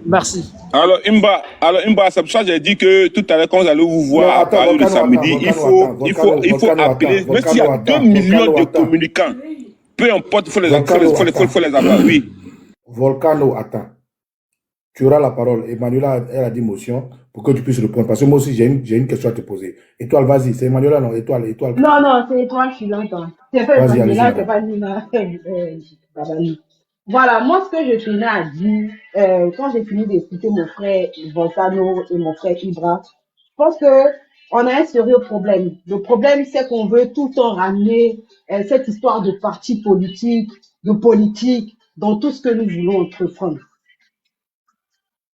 Merci. Alors Imba, c'est pour ça que j'ai dit que tout à l'heure, quand vous allez vous voir à Paris le samedi, il faut appeler, même s'il y a 2 millions de communicants, peu importe, il faut les avoir, oui. Volcano, attends. Tu auras la parole. Emmanuela, elle a dit motion pour que tu puisses répondre. Parce que moi aussi, j'ai une question à te poser. Étoile, vas-y. C'est Emmanuela, non? Étoile. Non, c'est Étoile, je suis longtemps. C'est pas Emmanuela, c'est pas Nina. Voilà, moi, ce que je tenais à dire, quand j'ai fini d'écouter mon frère Volcano et mon frère Ibra, je pense que on a un sérieux problème. Le problème, c'est qu'on veut tout le temps ramener cette histoire de parti politique, de politique, dans tout ce que nous voulons entreprendre.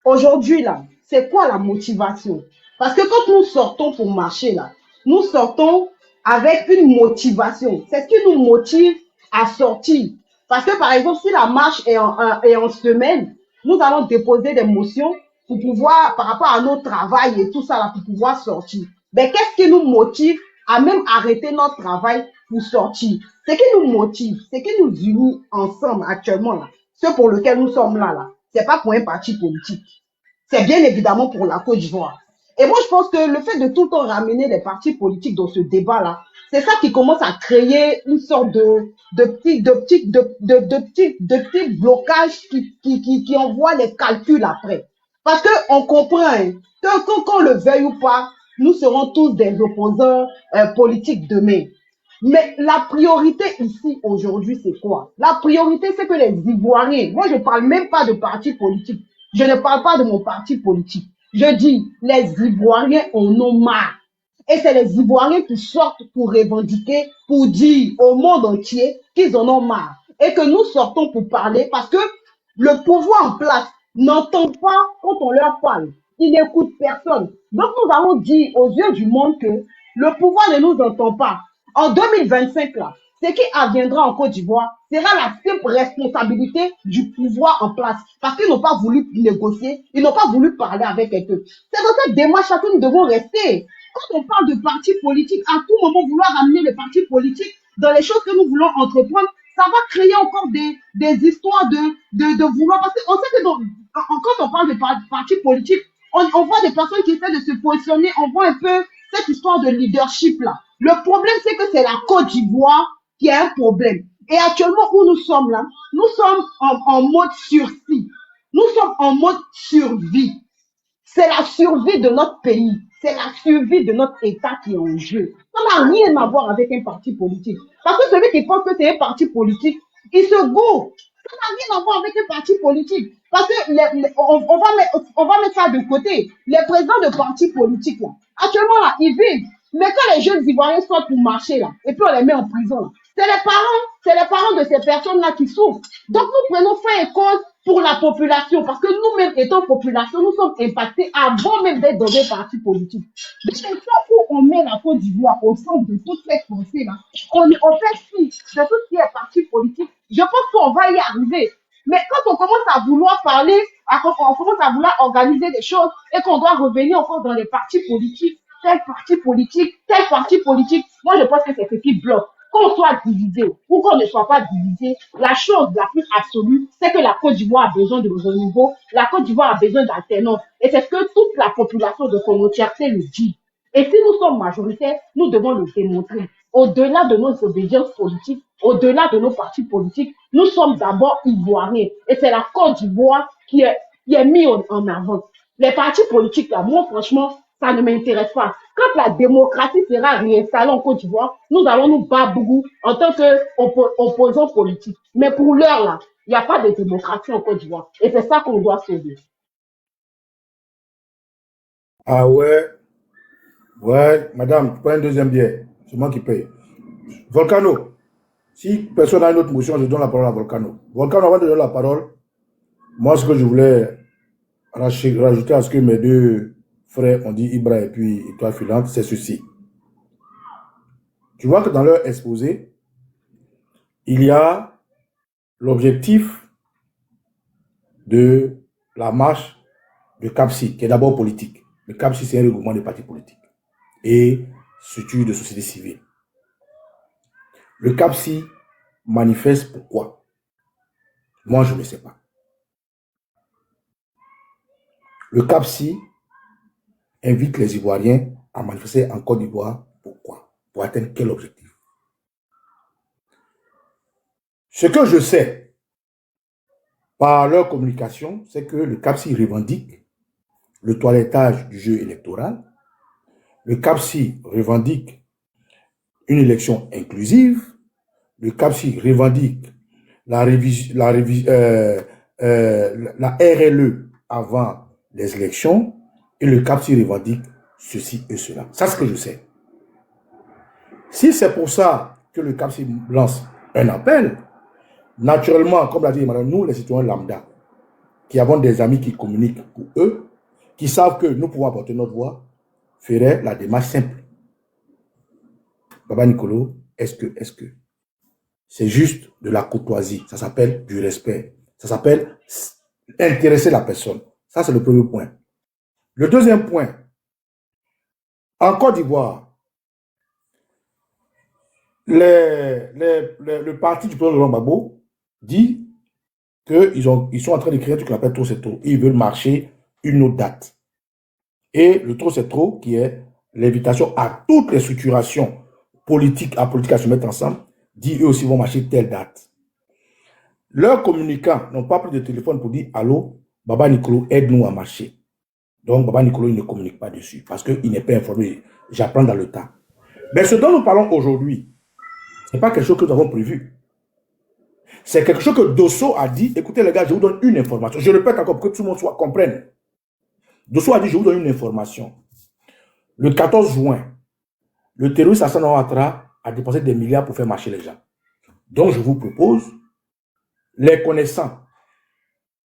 Aujourd'hui, là, c'est quoi la motivation? Parce que quand nous sortons pour marcher, là, nous sortons avec une motivation. C'est ce qui nous motive à sortir. Parce que, par exemple, si la marche est en semaine, nous allons déposer des motions pour pouvoir, par rapport à notre travail et tout ça, là, pour pouvoir sortir. Mais qu'est-ce qui nous motive à même arrêter notre travail pour sortir? Ce qui nous motive, ce qui nous unit ensemble actuellement, là, ce pour lequel nous sommes là, là, c'est pas pour un parti politique. C'est bien évidemment pour la Côte d'Ivoire. Et moi, je pense que le fait de tout le temps ramener les partis politiques dans ce débat-là, c'est ça qui commence à créer une sorte de petits blocages qui envoient les calculs après. Parce qu'on comprend hein, que qu'on le veuille ou pas, nous serons tous des opposants politiques demain. Mais la priorité ici, aujourd'hui, c'est quoi? La priorité, c'est que les Ivoiriens, moi je ne parle même pas de parti politique, je ne parle pas de mon parti politique. Je dis, les Ivoiriens en ont marre. Et c'est les Ivoiriens qui sortent pour revendiquer, pour dire au monde entier qu'ils en ont marre. Et que nous sortons pour parler parce que le pouvoir en place n'entend pas quand on leur parle. Il n'écoute personne. Donc nous allons dire aux yeux du monde que le pouvoir ne nous entend pas. En 2025, là, ce qui adviendra en Côte d'Ivoire sera la simple responsabilité du pouvoir en place. Parce qu'ils n'ont pas voulu négocier, ils n'ont pas voulu parler avec eux. C'est dans cette démarche que nous devons rester. Quand on parle de partis politiques, à tout moment vouloir amener les partis politiques dans les choses que nous voulons entreprendre, ça va créer encore des histoires de vouloir. Parce qu'on sait que quand on parle de partis politiques, on voit des personnes qui essaient de se positionner, on voit un peu cette histoire de leadership là. Le problème, c'est que c'est la Côte d'Ivoire qui a un problème. Et actuellement où nous sommes là, nous sommes en mode sursis. Nous sommes en mode survie. C'est la survie de notre pays. C'est la survie de notre État qui est en jeu. Ça n'a rien à voir avec un parti politique. Parce que celui qui pense que c'est un parti politique, il se gourre. Ça n'a rien à voir avec un parti politique. Parce que on va mettre ça de côté. Les présidents de partis politiques, là, actuellement, là, ils vivent. Mais quand les jeunes Ivoiriens sortent pour marcher, là, et puis on les met en prison, là, c'est les parents de ces personnes-là qui souffrent. Donc nous prenons fin et cause pour la population, parce que nous-mêmes étant population, nous sommes impactés avant même d'être dans des partis politiques. Donc c'est ça où on met la Côte d'Ivoire au centre de toute cette pensée-là. On fait fi de tout ce qui est parti politique. Je pense qu'on va y arriver. Mais quand on commence à vouloir parler, on commence à vouloir organiser des choses et qu'on doit revenir encore dans les partis politiques, tel parti politique, moi je pense que c'est ce qui bloque. Qu'on soit divisé ou qu'on ne soit pas divisé, la chose la plus absolue, c'est que la Côte d'Ivoire a besoin de renouveau, la Côte d'Ivoire a besoin d'alternance. Et c'est ce que toute la population de son entièreté le dit. Et si nous sommes majoritaires, nous devons le démontrer. Au-delà de nos obédiences politiques, au-delà de nos partis politiques, nous sommes d'abord ivoiriens. Et c'est la Côte d'Ivoire qui est mise en avant. Les partis politiques, là, moi, franchement, ça ne m'intéresse pas. Quand la démocratie sera réinstallée en Côte d'Ivoire, nous allons nous battre beaucoup en tant qu'opposants politiques. Mais pour l'heure, là, il n'y a pas de démocratie en Côte d'Ivoire. Et c'est ça qu'on doit sauver. Ah ouais. Ouais, madame, tu prends une deuxième bière. C'est moi qui paye. Volcano. Si personne n'a une autre motion, je donne la parole à Volcano. Volcano, avant de donner la parole, moi, ce que je voulais rajouter à ce que mes deux frères ont dit, Ibra et puis Étoile Filante, c'est ceci. Tu vois que dans leur exposé, il y a l'objectif de la marche de CAPSI, qui est d'abord politique. Le CAPSI, c'est un regroupement de partis politiques et structures de société civile. Le CAPSI manifeste pourquoi? Moi, je ne sais pas. Le CAPSI invite les Ivoiriens à manifester en Côte d'Ivoire. Pourquoi? Pour atteindre quel objectif? Ce que je sais par leur communication, c'est que le CAPSI revendique le toilettage du jeu électoral. Le CAPSI revendique une élection inclusive. Le CAPSI revendique la RLE avant les élections et le CAPSI revendique ceci et cela. Ça, c'est ce que je sais. Si c'est pour ça que le CAPSI lance un appel, naturellement, comme l'a dit madame, nous, les citoyens lambda, qui avons des amis qui communiquent pour eux, qui savent que nous pouvons apporter notre voix, feraient la démarche simple. Baba Nicolo, est-ce que c'est juste de la courtoisie? Ça s'appelle du respect. Ça s'appelle intéresser la personne. Ça, c'est le premier point. Le deuxième point, en Côte d'Ivoire, le parti du président Laurent Gbagbo dit qu'ils sont en train d'écrire un truc qu'on appelle trop c'est trop. Ils veulent marcher une autre date. Et le trop c'est trop, qui est l'invitation à toutes les structurations politiques à se mettre ensemble, dit eux aussi vont marcher telle date. Leurs communicants n'ont pas pris de téléphone pour dire allô, Baba Nicolo, aide-nous à marcher. Donc Baba Nicolo, il ne communique pas dessus parce qu'il n'est pas informé. J'apprends dans le temps. Mais ce dont nous parlons aujourd'hui, ce n'est pas quelque chose que nous avons prévu. C'est quelque chose que Dosso a dit. Écoutez les gars, je vous donne une information. Je répète encore pour que tout le monde comprenne. Dosso a dit, je vous donne une information. Le 14 juin, le terroriste Hassan Ouattara a dépensé des milliards pour faire marcher les gens. Donc je vous propose, les connaissants,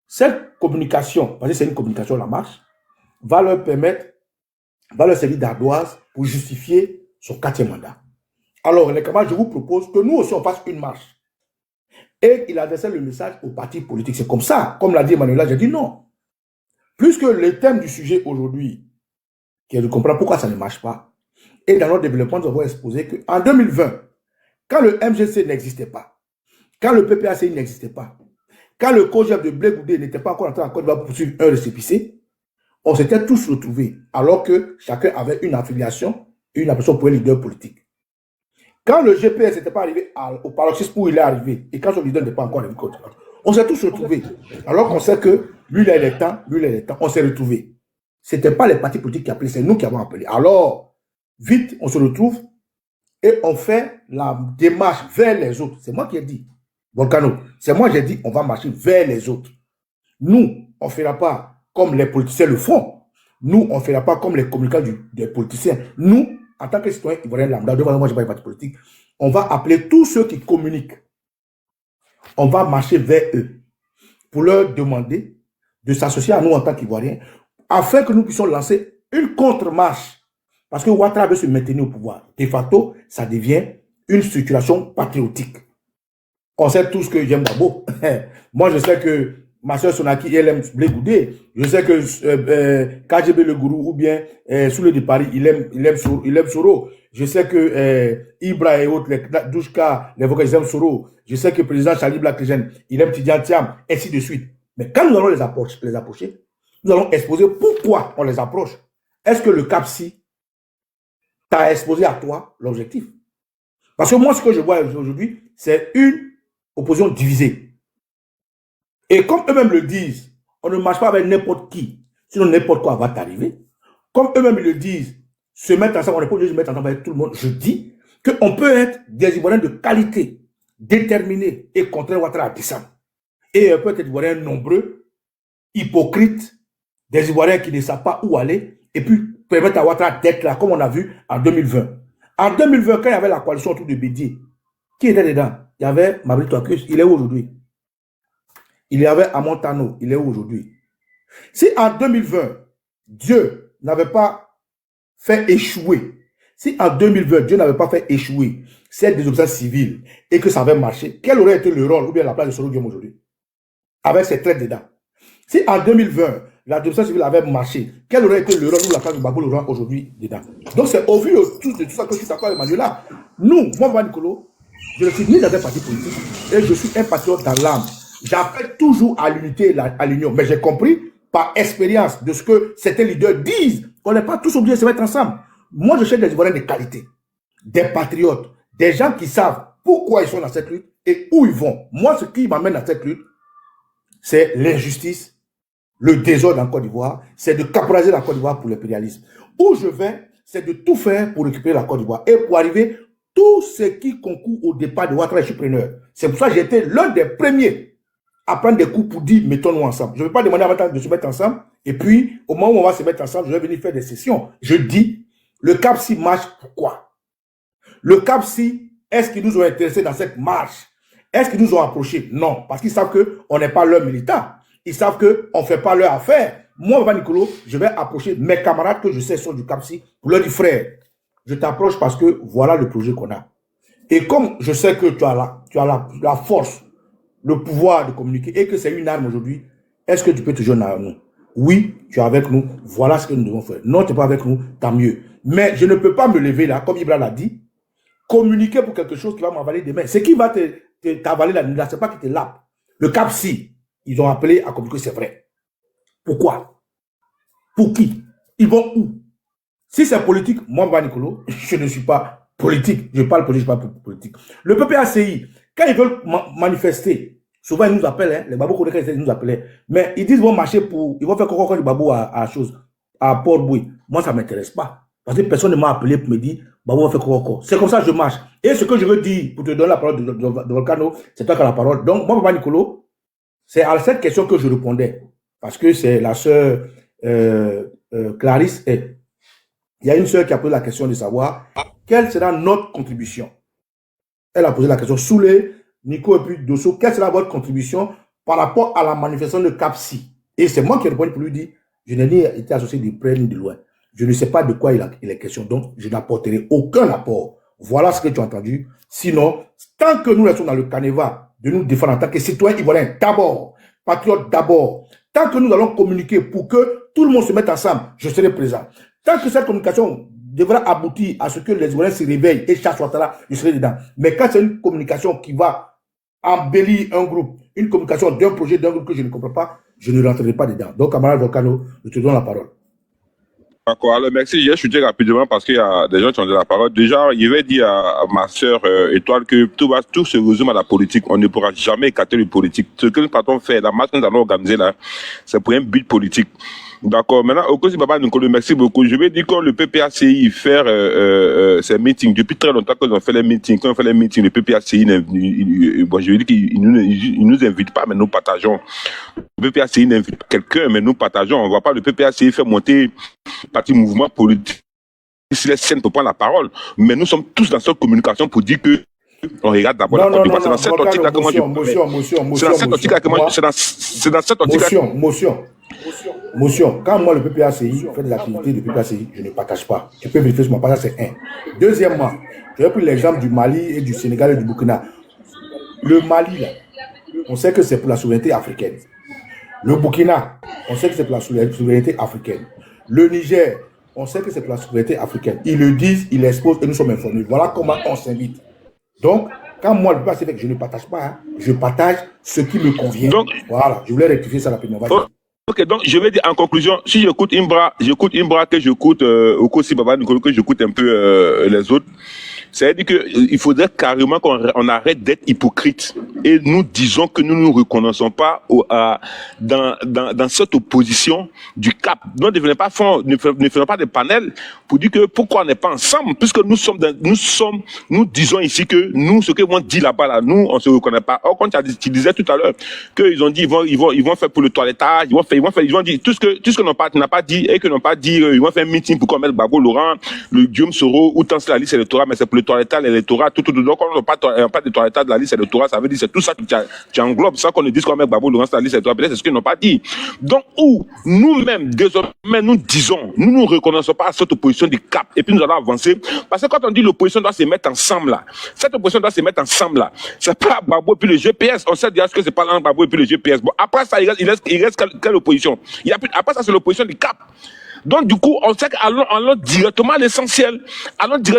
cette communication, parce que c'est une communication, la marche, va leur servir d'ardoise pour justifier son 4e mandat. Alors, les camarades, je vous propose que nous aussi, on fasse une marche. Et il adressait le message aux partis politiques. C'est comme ça, comme l'a dit Emmanuel, j'ai dit non. Puisque le thème du sujet aujourd'hui, qui est de comprendre pourquoi ça ne marche pas, et dans notre développement, nous avons exposé qu'en 2020, quand le MGC n'existait pas, quand le PPACI n'existait pas, quand le COJEP de Blé Goudé n'était pas encore entré en Côte d'Ivoire pour poursuivre un récépissé, on s'était tous retrouvés, alors que chacun avait une affiliation et une appellation pour un leader politique. Quand le GPS n'était pas arrivé au paroxysme où il est arrivé, et quand son leader n'était pas encore arrivé, on s'est tous retrouvés. Alors qu'on sait que lui, il a les temps, lui, il a les temps, on s'est retrouvés. Ce n'était pas les partis politiques qui appelaient, c'est nous qui avons appelé. Alors, vite, on se retrouve et on fait la démarche vers les autres. C'est moi qui ai dit. Volcano, c'est moi qui ai dit, on va marcher vers les autres. Nous, on ne fera pas comme les politiciens le font. Nous, on ne fera pas comme les communicants des politiciens. Nous, en tant que citoyens ivoiriens lambda, moi je ne suis pas un parti politique, on va appeler tous ceux qui communiquent. On va marcher vers eux pour leur demander de s'associer à nous en tant qu'Ivoiriens afin que nous puissions lancer une contre-marche. Parce que Ouattara veut se maintenir au pouvoir. De facto, ça devient une structuration patriotique. On sait tous que j'aime Gbagbo. Moi, je sais que ma soeur Sonaki, elle aime Blé Goudé. Je sais que KGB le gourou ou bien Soule de Paris, il aime Soro. Je sais que Ibra et autres, les Douchka, les Vokas, ils aiment Soro. Je sais que le président Charlie Blacklegend, il aime Tidiane Thiam, ainsi de suite. Mais quand nous allons les approcher, nous allons exposer pourquoi on les approche. Est-ce que le CAPSI t'a exposé à toi l'objectif? Parce que moi, ce que je vois aujourd'hui, c'est une opposition divisée. Et comme eux-mêmes le disent, on ne marche pas avec n'importe qui, sinon n'importe quoi va t'arriver. Comme eux-mêmes le disent, se mettre ensemble, on n'est pas obligé de se mettre ensemble avec tout le monde. Je dis qu'on peut être des Ivoiriens de qualité, déterminés et contraindre Ouattara à descendre. Et peut être des Ivoiriens nombreux, hypocrites, des Ivoiriens qui ne savent pas où aller, et puis permettre à Ouattara d'être là, comme on a vu en 2020. En 2020, quand il y avait la coalition autour de Bédié, qui était dedans? Il y avait Mabrito Akus, il est où aujourd'hui? Il y avait Amontano, il est où aujourd'hui? Si en 2020, Dieu n'avait pas fait échouer, si en 2020, Dieu n'avait pas fait échouer cette désobéissance civile et que ça avait marché, quel aurait été le rôle ou bien la place de Soro Guillaume aujourd'hui? Avec ses traites dedans. Si en 2020, la désobéissance civile avait marché, quel aurait été le rôle ou la place de Gbagbo Laurent aujourd'hui dedans? Donc c'est au vu de tout ça que je suis d'accord avec Manuela. Nous, moi, Baba Nicolo, je ne suis ni dans un parti politique et je suis un patriote dans l'âme. J'appelle toujours à l'unité et à l'union. Mais j'ai compris par expérience de ce que certains leaders disent qu'on n'est pas tous obligés de se mettre ensemble. Moi, je cherche des Ivoiriens de qualité, des patriotes, des gens qui savent pourquoi ils sont dans cette lutte et où ils vont. Moi, ce qui m'amène à cette lutte, c'est l'injustice, le désordre en Côte d'Ivoire, c'est de caporaliser la Côte d'Ivoire pour l'impérialisme. Où je vais, c'est de tout faire pour récupérer la Côte d'Ivoire et pour arriver tout ce qui concourt au départ de Ouattara, je suis preneur. C'est pour ça que j'étais l'un des premiers à prendre des coups pour dire mettons-nous ensemble. Je ne vais pas demander à Ouattara de se mettre ensemble. Et puis, au moment où on va se mettre ensemble, je vais venir faire des sessions. Je dis, le CAPSI marche pourquoi? Le CAPSI, est-ce qu'ils nous ont intéressés dans cette marche? Est-ce qu'ils nous ont approchés? Non, parce qu'ils savent qu'on n'est pas leur militant. Ils savent qu'on ne fait pas leur affaire. Moi, Papa Nicolo, je vais approcher mes camarades que je sais sont du CAPSI pour leur dire, frère, je t'approche parce que voilà le projet qu'on a. Et comme je sais que tu as la force, le pouvoir de communiquer et que c'est une arme aujourd'hui, est-ce que tu peux te joindre à nous? Oui, tu es avec nous, voilà ce que nous devons faire. Non, tu n'es pas avec nous, tant mieux. Mais je ne peux pas me lever là, comme Ibra l'a dit, communiquer pour quelque chose qui va m'avaler demain. Ce qui va t'avaler la nuit là, ce n'est pas qui te lappe. Le CAPSI, ils ont appelé à communiquer, c'est vrai. Pourquoi? Pour qui? Ils vont où? Si c'est politique, moi, Papa Nicolo, je ne suis pas politique. Je parle politique, je ne suis pas politique. Le PPACI, quand ils veulent manifester, souvent ils nous appellent, hein, les babous connaissent, ils nous appellent. Mais ils disent qu'ils vont marcher ils vont faire encore du babou à Port-Bouy. Moi, ça ne m'intéresse pas. Parce que personne ne m'a appelé pour me dire, babou va faire encore. C'est comme ça que je marche. Et ce que je veux dire, pour te donner la parole de Volcano, c'est toi qui as la parole. Donc, moi, Papa Nicolo, c'est à cette question que je répondais. Parce que c'est la sœur Clarisse. Et il y a une sœur qui a posé la question de savoir quelle sera notre contribution. Elle a posé la question, Soulé, Nico et puis Dosso, quelle sera votre contribution par rapport à la manifestation de CAPSI? Et c'est moi qui ai répondu pour lui dire, je n'ai ni été associé de près ni de loin. Je ne sais pas de quoi il est question, donc je n'apporterai aucun apport. Voilà ce que tu as entendu. Sinon, tant que nous restons dans le canevas de nous défendre en tant que citoyens ivoiriens d'abord, patriotes d'abord, tant que nous allons communiquer pour que tout le monde se mette ensemble, je serai présent. Tant que cette communication devra aboutir à ce que les Ivoiriens se réveillent et chassent Ouattara, je serai dedans. Mais quand c'est une communication qui va embellir un groupe, une communication d'un projet, d'un groupe que je ne comprends pas, je ne rentrerai pas dedans. Donc, camarade Volcano, je te donne la parole. D'accord, alors merci. Je suis rapidement parce qu'il y a des gens qui ont donné la parole. Déjà, je vais dire à ma sœur Étoile que tout se résume à la politique. On ne pourra jamais écarter le politique. Ce que nous partons faire, la marche que nous allons organiser là, c'est pour un but politique. D'accord. Maintenant, au cas où Papa Nicolo, merci beaucoup. Je vais dire que le PPACI faire ses meetings depuis très longtemps qu'ils ont fait les meetings. Quand on fait les meetings, le PPACI, bon, je veux dire qu'ils nous invitent pas, mais nous partageons. Le PPACI n'invite pas quelqu'un, mais nous partageons. On ne voit pas le PPACI faire monter un parti mouvement politique sur les scènes pour prendre la parole. Mais nous sommes tous dans cette communication pour dire que on regarde d'abord la Côte d'Ivoire. C'est dans cette optique-là que moi c'est dans cette optique-là. Motion. Quand moi, le PPACI fait des activités de PPACI, je ne partage pas. Tu peux vérifier sur ma page, c'est un. Deuxièmement, je vais prendre l'exemple du Mali et du Sénégal et du Burkina. Le Mali, là, on sait que c'est pour la souveraineté africaine. Le Burkina, on sait que c'est pour la souveraineté africaine. Le Niger, on sait que c'est pour la souveraineté africaine. Ils le disent, ils l'exposent et nous sommes informés. Voilà comment on s'invite. Donc, quand moi, le PPACI fait que je ne partage pas, hein, je partage ce qui me convient. Donc, voilà, je voulais rectifier ça rapidement. Ok, donc je vais dire en conclusion, si j'écoute Imbra, que j'écoute Okosi Baba Nicolo, que j'écoute un peu les autres, c'est-à-dire qu'il faudrait carrément qu'on arrête d'être hypocrite et nous disons que nous ne nous reconnaissons pas dans cette opposition du CAP. Nous ne faisons pas de panel pour dire que pourquoi on n'est pas ensemble, puisque nous disons ici que nous, ce que vont dire là-bas, là, nous, on ne se reconnaît pas. Or, quand tu disais tout à l'heure qu'ils ont dit ils vont faire pour le toilettage, ils vont dire tout ce que n'a pas dit et que n'ont pas dit, ils vont faire un meeting pour qu'on mette Gbagbo Laurent, le Guillaume Soro, ou tant c'est la liste électorale, mais c'est pour le toilettage, l'électorat, tout. Donc, on n'a pas de toilettage de la liste électorale, ça veut dire c'est tout ça que tu englobes, sans qu'on ne dise qu'on met Gbagbo Laurent sur la liste électorale, peut-être c'est ce qu'ils n'ont pas dit. Donc, où nous-mêmes, désormais, nous disons, nous ne reconnaissons pas cette opposition du CAP, et puis nous allons avancer, parce que quand on dit l'opposition doit se mettre ensemble là, cette opposition doit se mettre ensemble là, c'est pas Gbagbo et puis le GPS, on sait déjà ce que c'est pas l'un Gbagbo et puis le GPS. Bon, après ça, il reste quelle opposition? Après ça, c'est l'opposition du CAP. Donc, du coup, on sait qu'allons directement à l'essentiel. On dit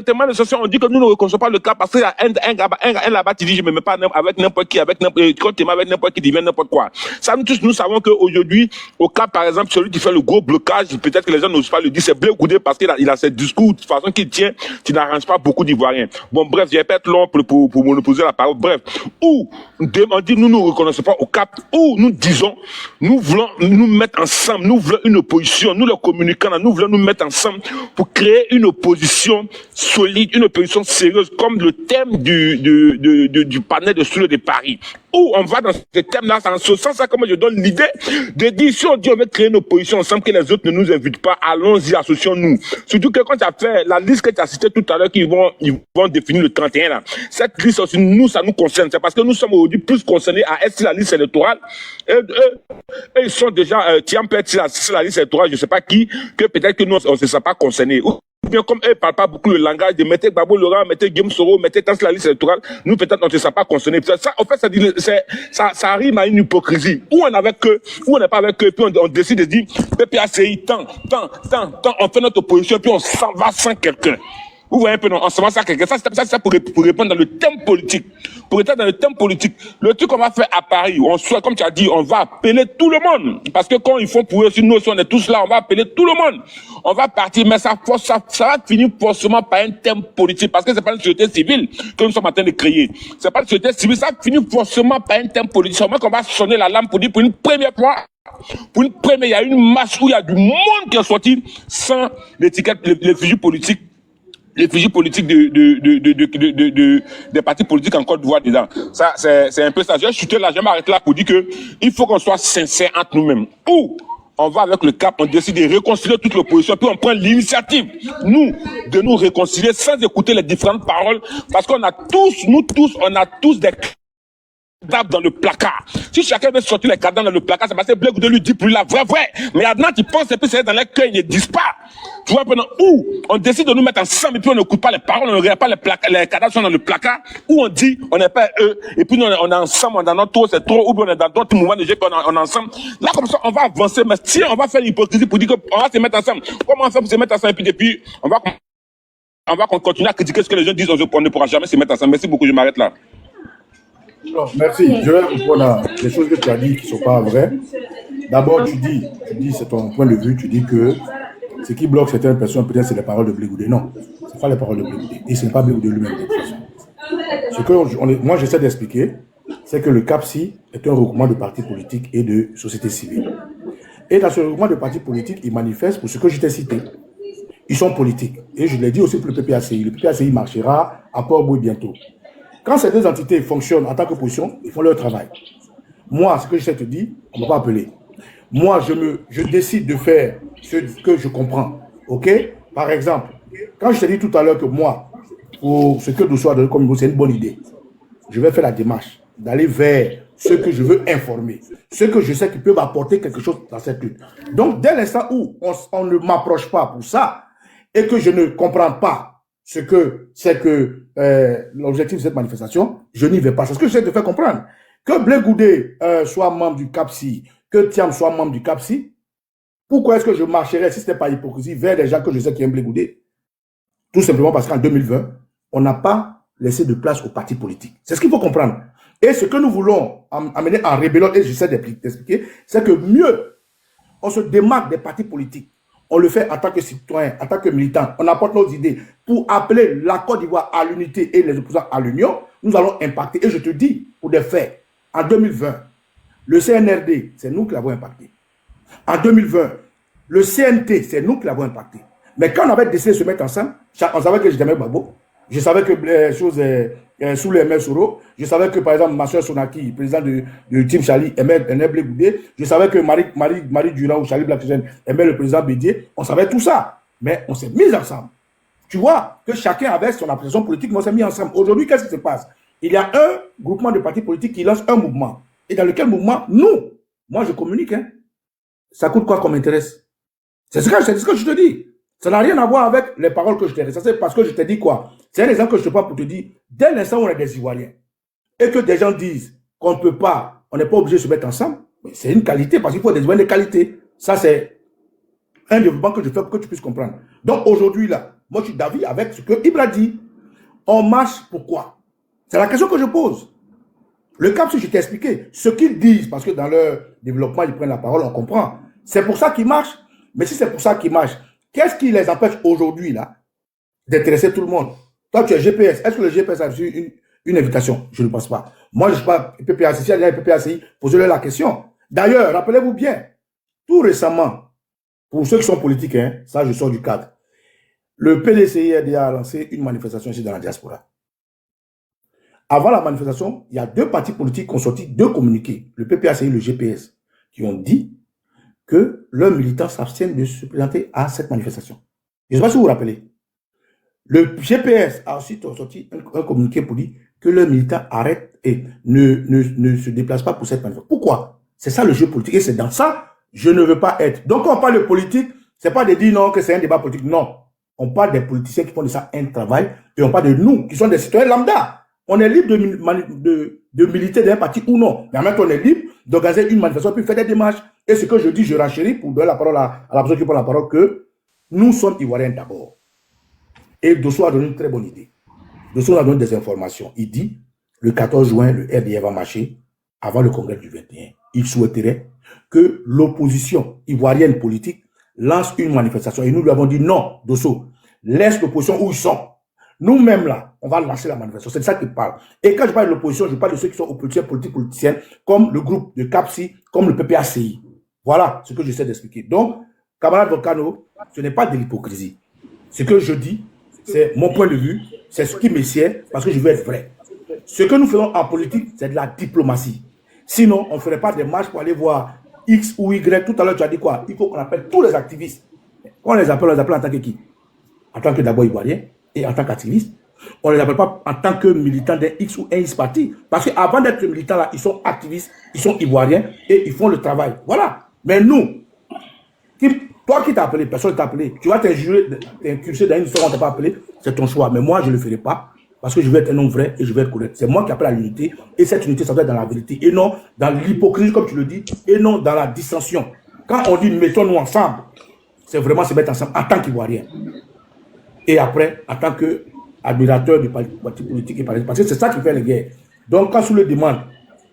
que nous ne reconnaissons pas le CAP parce qu'il y a un là-bas qui dit je me mets pas avec n'importe qui, avec n'importe qui devient n'importe quoi. Ça, nous tous, nous savons qu'aujourd'hui, au CAP, par exemple, celui qui fait le gros blocage, peut-être que les gens n'osent pas le dire, c'est Blé Goudé parce qu'il a ce discours de façon qu'il tient, qui n'arrange pas beaucoup d'Ivoiriens. Bon, bref, je vais pas être long pour me poser la parole. Bref, où on dit nous ne reconnaissons pas au CAP, où nous disons, nous voulons nous mettre ensemble, nous voulons une opposition, nous le communiquons Mukana, nous voulons nous mettre ensemble pour créer une opposition solide, une opposition sérieuse, comme le thème du panel de Soulé de Paris. Où on va dans ce thème-là, en ce sens-là, comme je donne l'idée de dire, si on dit on veut créer une opposition ensemble, que les autres ne nous invitent pas, allons-y, associons-nous. Surtout que quand tu as fait la liste que tu as citée tout à l'heure, ils vont définir le 31, là. Cette liste aussi, nous, ça nous concerne. C'est parce que nous sommes aujourd'hui plus concernés à est-ce la liste électorale. Ils sont déjà, tiens, peut-être si la liste électorale, je ne sais pas qui, que peut-être que nous, on ne se sent pas concernés. Ou bien comme eux ne parlent pas beaucoup le langage de mettez Gbagbo Laurent, mettez Guillaume Soro, mettez tant la liste électorale, nous peut-être on ne se sent pas concernés. Ça, en fait, ça rime à une hypocrisie. Ou on n'est pas avec eux, puis on décide de dire PPACI, tant, on fait notre opposition, puis on s'en va sans quelqu'un. Vous voyez un peu, non, on se met ça quelqu'un. Ça, c'est pour répondre dans le thème politique. Pour être dans le thème politique. Le truc qu'on va faire à Paris, comme tu as dit, on va appeler tout le monde. Parce que quand ils font pour eux, si nous aussi on est tous là, on va appeler tout le monde. On va partir, mais ça va finir forcément par un thème politique. Parce que c'est pas une société civile que nous sommes en train de créer. C'est pas une société civile, ça finit forcément par un thème politique. C'est au moins qu'on va sonner la lampe pour dire, pour une première fois, il y a une masse où il y a du monde qui est sorti sans l'étiquette, les fusils politiques. Les fusils politiques des partis politiques en Côte d'Ivoire dedans. Ça, c'est un peu ça. Je vais chuter là, je vais m'arrêter là pour dire que il faut qu'on soit sincère entre nous-mêmes. Ou on va avec le cap, on décide de réconcilier toute l'opposition, puis on prend l'initiative, nous, de nous réconcilier sans écouter les différentes paroles, parce qu'on a tous, on a tous des cadavres dans le placard. Si chacun veut sortir les cadavres dans le placard, c'est parce que Blé Goudé lui dit plus la vraie. Mais maintenant, tu penses et puis c'est dans les cœurs, ils ne disent pas. Tu vois, pendant où on décide de nous mettre ensemble et puis on n'écoute pas les paroles, on ne regarde pas les cadavres sont dans le placard, où on dit, on n'est pas eux, et puis nous, on est ensemble, on est dans notre tour, c'est trop, ou bien on est dans d'autres mouvements de jeu, on est ensemble. Là, comme ça, on va avancer, mais si on va faire l'hypocrisie pour dire qu'on va se mettre ensemble, comment on fait pour se mettre ensemble, et puis depuis, on va continuer à critiquer ce que les gens disent, on ne pourra jamais se mettre ensemble. Merci beaucoup, je m'arrête là. Non, merci. Je vais répondre à des choses que tu as dit qui ne sont pas vraies. D'abord, tu dis, c'est ton point de vue, tu dis que ce qui bloque certaines personnes, peut-être c'est les paroles de Blé Goudé. Non, ce n'est pas les paroles de Blé Goudé. Et ce n'est pas Blé Goudé lui-même. Ce que moi j'essaie d'expliquer, c'est que le CAPSI est un regroupement de partis politiques et de sociétés civiles. Et dans ce regroupement de partis politiques, ils manifestent pour ce que je t'ai cité. Ils sont politiques. Et je l'ai dit aussi pour le PPACI. Le PPACI marchera à Port-Boué bientôt. Quand ces deux entités fonctionnent en tant qu'opposition, ils font leur travail. Moi, ce que je sais te dire, on ne va pas appeler. Moi, je décide de faire ce que je comprends. OK? Par exemple, quand je t'ai dit tout à l'heure que moi, pour ce que nous sommes comme vous, c'est une bonne idée. Je vais faire la démarche d'aller vers ceux que je veux informer, ceux que je sais qu'ils peuvent apporter quelque chose dans cette lutte. Donc, dès l'instant où on ne m'approche pas pour ça et que je ne comprends pas ce que c'est que l'objectif de cette manifestation, je n'y vais pas. C'est ce que j'essaie de faire comprendre. Que Blé Goudé soit membre du CAPSI, que Thiam soit membre du CAPSI, pourquoi est-ce que je marcherais, si ce n'était pas hypocrisie, vers des gens que je sais qui aiment Blé Goudé? Tout simplement parce qu'en 2020, on n'a pas laissé de place aux partis politiques. C'est ce qu'il faut comprendre. Et ce que nous voulons amener en rébellion, et j'essaie d'expliquer, c'est que mieux, on se démarque des partis politiques. On le fait en tant que citoyen, en tant que militant. On apporte nos idées pour appeler la Côte d'Ivoire à l'unité et les opposants à l'union. Nous allons impacter. Et je te dis, pour des faits, en 2020, le CNRD, c'est nous qui l'avons impacté. En 2020, le CNT, c'est nous qui l'avons impacté. Mais quand on avait décidé de se mettre ensemble, on savait que j'étais Gbagbo. Je savais que les choses sous les mains Soro. Je savais que, par exemple, ma soeur Sonaki, président de Team Charlie, aimait Blé Goudé. Je savais que Marie Durand ou Charlie Blackson aimait le président Bédier. On savait tout ça. Mais on s'est mis ensemble. Tu vois que chacun avait son appréciation politique, mais on s'est mis ensemble. Aujourd'hui, qu'est-ce qui se passe? Il y a un groupement de partis politiques qui lance un mouvement. Et dans lequel mouvement, moi je communique. Hein. Ça coûte quoi comme intérêt? C'est ce que je te dis. Ça n'a rien à voir avec les paroles que je t'ai ressassées parce que je t'ai dit quoi? C'est un exemple que je te prends pour te dire, dès l'instant où on est des Ivoiriens et que des gens disent qu'on ne peut pas, on n'est pas obligé de se mettre ensemble, c'est une qualité parce qu'il faut des Ivoiriens de qualité. Ça, c'est un développement que je fais pour que tu puisses comprendre. Donc aujourd'hui, là, moi je suis d'avis avec ce que Ibra dit. On marche pourquoi? C'est la question que je pose. Le CAPSI, je t'ai expliqué ce qu'ils disent parce que dans leur développement, ils prennent la parole, on comprend. C'est pour ça qu'ils marchent. Mais si c'est pour ça qu'ils marchent, qu'est-ce qui les empêche aujourd'hui, là, d'intéresser tout le monde? Toi, tu es GPS. Est-ce que le GPS a reçu une invitation? Je ne pense pas. Moi, je ne suis pas PPACI. Si il y a PPACI, posez-leur la question. D'ailleurs, rappelez-vous bien, tout récemment, Pour ceux qui sont politiques, hein, ça, je sors du cadre. Le PDCIRD a lancé une manifestation ici dans la diaspora. Avant la manifestation, il y a 2 partis politiques qui ont sorti 2 communiqués, le PPACI et le GPS, qui ont dit que leurs militants s'abstiennent de se présenter à cette manifestation. Je ne sais pas si vous vous rappelez. Le GPS a ensuite sorti un communiqué pour dire que leurs militants arrêtent et ne se déplacent pas pour cette manifestation. Pourquoi? C'est ça le jeu politique et c'est dans ça je ne veux pas être. Donc quand on parle de politique, ce n'est pas de dire non que c'est un débat politique. Non. On parle des politiciens qui font de ça un travail et on parle de nous qui sommes des citoyens lambda. On est libre de militer d'un parti ou non. Mais en même temps, on est libre d'organiser une manifestation puis faire des démarches. Et ce que je dis, je renchéris pour donner la parole à la personne qui prend la parole que nous sommes Ivoiriens d'abord. Et Dosso a donné une très bonne idée. Dosso a donné des informations. Il dit, le 14 juin, le RDR va marcher avant le congrès du 21. Il souhaiterait que l'opposition ivoirienne politique lance une manifestation. Et nous lui avons dit non, Dosso, laisse l'opposition où ils sont. Nous-mêmes là, on va lancer la manifestation. C'est de ça qu'il parle. Et quand je parle de l'opposition, je parle de ceux qui sont oppositions politiciennes, comme le groupe de CAPSI, comme le PPACI. Voilà ce que j'essaie d'expliquer. Donc, camarade Volcano, ce n'est pas de l'hypocrisie. Ce que je dis, c'est mon point de vue, c'est ce qui me sied, parce que je veux être vrai. Ce que nous faisons en politique, c'est de la diplomatie. Sinon, on ne ferait pas des marches pour aller voir X ou Y. Tout à l'heure, tu as dit quoi? Il faut qu'on appelle tous les activistes. Quand on les appelle en tant que qui? En tant que d'abord Ivoirien et en tant qu'activiste. On ne les appelle pas en tant que militants d'un X ou un X parti. Parce qu'avant d'être militants, là, ils sont activistes, ils sont Ivoiriens et ils font le travail. Voilà. Mais nous, toi qui t'as appelé, personne ne t'a appelé, tu vas t'incurser dans une histoire où on ne t'a pas appelé, c'est ton choix. Mais moi, je ne le ferai pas. Parce que je veux être un homme vrai et je veux être correct. C'est moi qui appelle à l'unité. Et cette unité, ça doit être dans la vérité. Et non dans l'hypocrisie, comme tu le dis. Et non dans la dissension. Quand on dit mettons-nous ensemble, c'est vraiment se mettre ensemble en tant qu'Ivoirien. Et après, en tant qu'admirateur du parti politique et parce que c'est ça qui fait les guerres. Donc, quand on le demande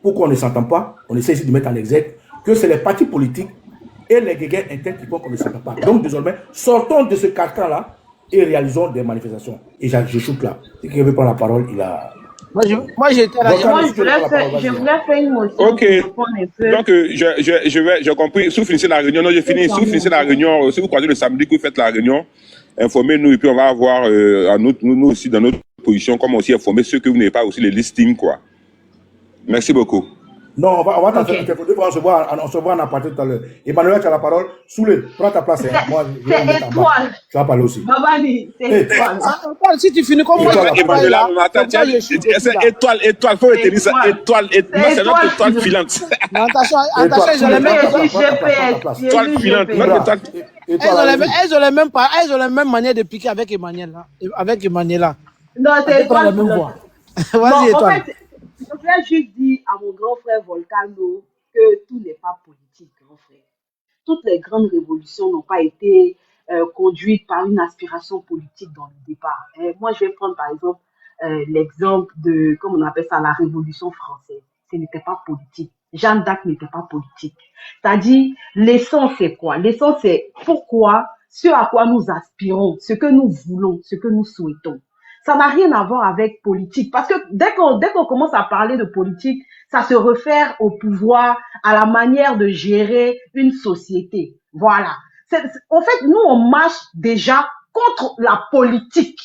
pourquoi on ne s'entend pas, on essaie ici de mettre en exergue que c'est les partis politiques et les guerres internes qui font qu'on ne s'entend pas. Donc, désormais, sortons de ce carcan-là et réalisons des manifestations. Et je shoot là. Si quelqu'un veut prendre la parole, il a... Moi j'étais là. Je voulais faire une motion. Ok. Donc, j'ai compris. Sous finissez la réunion. Non, j'ai fini. Sous finissez la réunion. Si vous croisez le samedi que vous faites la réunion, informez-nous et puis on va avoir nous aussi dans notre position, comme aussi informer ceux que vous n'avez pas aussi les listings, quoi. Merci beaucoup. Non, on va t'entendre. On se voit en aparté tout à l'heure. Emmanuel, tu as la parole. Soulé, prends ta place. Moi, c'est Étoile. Tu vas parler aussi. Babani, c'est Étoile. Si tu finis comme moi, Emmanuel, étoile, faut retenir ça. Étoile, c'est notre étoile filante. Attention, Étoile filante, notre étoile. Elles ont la même manière de piquer avec Emmanuel. Avec Emmanuel. Non, c'est Étoile. La même voix. Vas-y, Étoile. Je voulais juste dire à mon grand frère Volcano que tout n'est pas politique, grand frère. Toutes les grandes révolutions n'ont pas été conduites par une aspiration politique dans le départ. Moi, je vais prendre par exemple l'exemple de, comme on appelle ça, la Révolution française. Ce n'était pas politique. Jeanne d'Arc n'était pas politique. C'est-à-dire, l'essence c'est quoi? L'essence c'est pourquoi, ce à quoi nous aspirons, ce que nous voulons, ce que nous souhaitons. Ça n'a rien à voir avec politique. Parce que dès qu'on commence à parler de politique, ça se réfère au pouvoir, à la manière de gérer une société. Voilà. En fait, nous, on marche déjà contre la politique.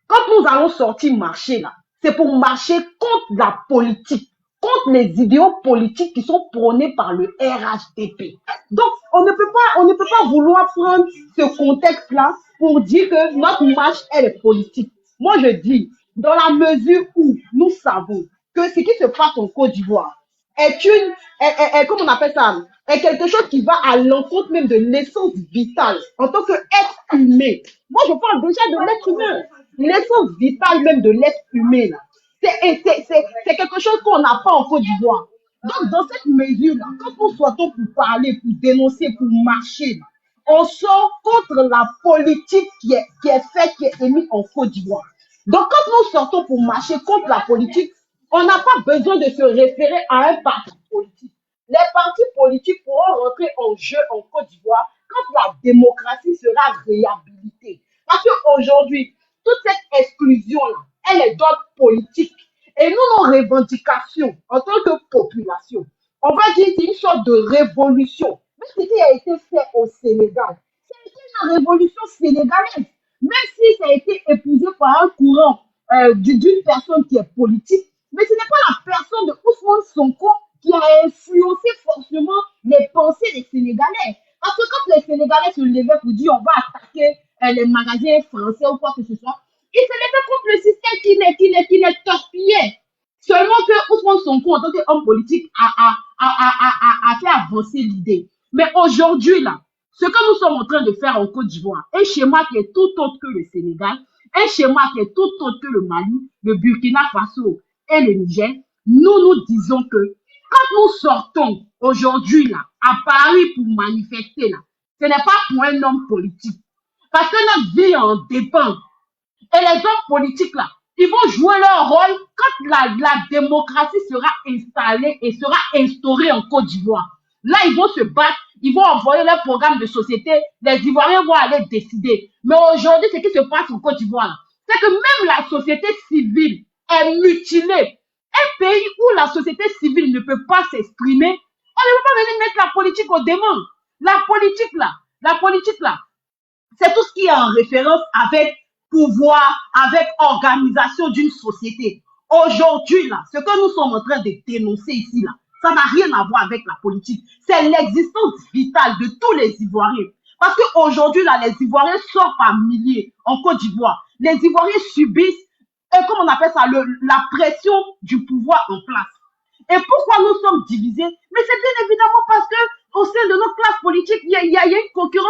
Quand nous allons sortir marcher là, c'est pour marcher contre la politique, contre les idéaux politiques qui sont prônés par le RHDP. Donc, on ne peut pas vouloir prendre ce contexte-là pour dire que notre marche, elle est politique. Moi, je dis, dans la mesure où nous savons que ce qui se passe en Côte d'Ivoire comment on appelle ça, est quelque chose qui va à l'encontre même de l'essence vitale en tant qu'être humain. Moi, je parle déjà de l'être humain. L'essence vitale même de l'être humain, là. C'est quelque chose qu'on n'a pas en Côte d'Ivoire. Donc, dans cette mesure-là, quand nous sortons pour parler, pour dénoncer, pour marcher, là, on sort contre la politique qui est faite, qui est émise en Côte d'Ivoire. Donc, quand nous sortons pour marcher contre la politique, on n'a pas besoin de se référer à un parti politique. Les partis politiques pourront rentrer en jeu en Côte d'Ivoire quand la démocratie sera réhabilitée. Parce qu'aujourd'hui, toute cette exclusion-là, elle est d'ordre politique. Et nous, nos revendications, en tant que population, on va dire c'est une sorte de révolution. Mais ce qui a été fait au Sénégal, c'est une révolution sénégalaise. Même si ça a été épousé par un courant d'une personne qui est politique, mais ce n'est pas la personne de Ousmane Sonko qui a influencé forcément les pensées des Sénégalais. Parce que quand les Sénégalais se levaient pour dire on va attaquer les magasins français ou quoi que ce soit, ils se levaient contre le système qui les torpillait. Seulement que Ousmane Sonko, en tant qu'homme politique, a fait avancer l'idée. Mais aujourd'hui, là, ce que nous sommes en train de faire en Côte d'Ivoire, un schéma qui est tout autre que le Sénégal, un schéma qui est tout autre que le Mali, le Burkina Faso et le Niger, nous disons que quand nous sortons aujourd'hui, là, à Paris pour manifester, là, ce n'est pas pour un homme politique. Parce que notre vie en dépend. Et les hommes politiques, là, ils vont jouer leur rôle quand la démocratie sera installée et sera instaurée en Côte d'Ivoire. Là, ils vont se battre, ils vont envoyer leur programme de société, les Ivoiriens vont aller décider. Mais aujourd'hui, ce qui se passe en Côte d'Ivoire, c'est que même la société civile est mutilée. Un pays où la société civile ne peut pas s'exprimer, on ne peut pas venir mettre la politique au démon. La politique là, c'est tout ce qui est en référence avec pouvoir, avec organisation d'une société. Aujourd'hui, là, ce que nous sommes en train de dénoncer ici, là, ça n'a rien à voir avec la politique. C'est l'existence vitale de tous les Ivoiriens. Parce qu'aujourd'hui, là, les Ivoiriens sortent par milliers en Côte d'Ivoire. Les Ivoiriens subissent, comment on appelle ça, la pression du pouvoir en place. Et pourquoi nous sommes divisés? Mais c'est bien évidemment parce que au sein de notre classe politique, il y a une concurrence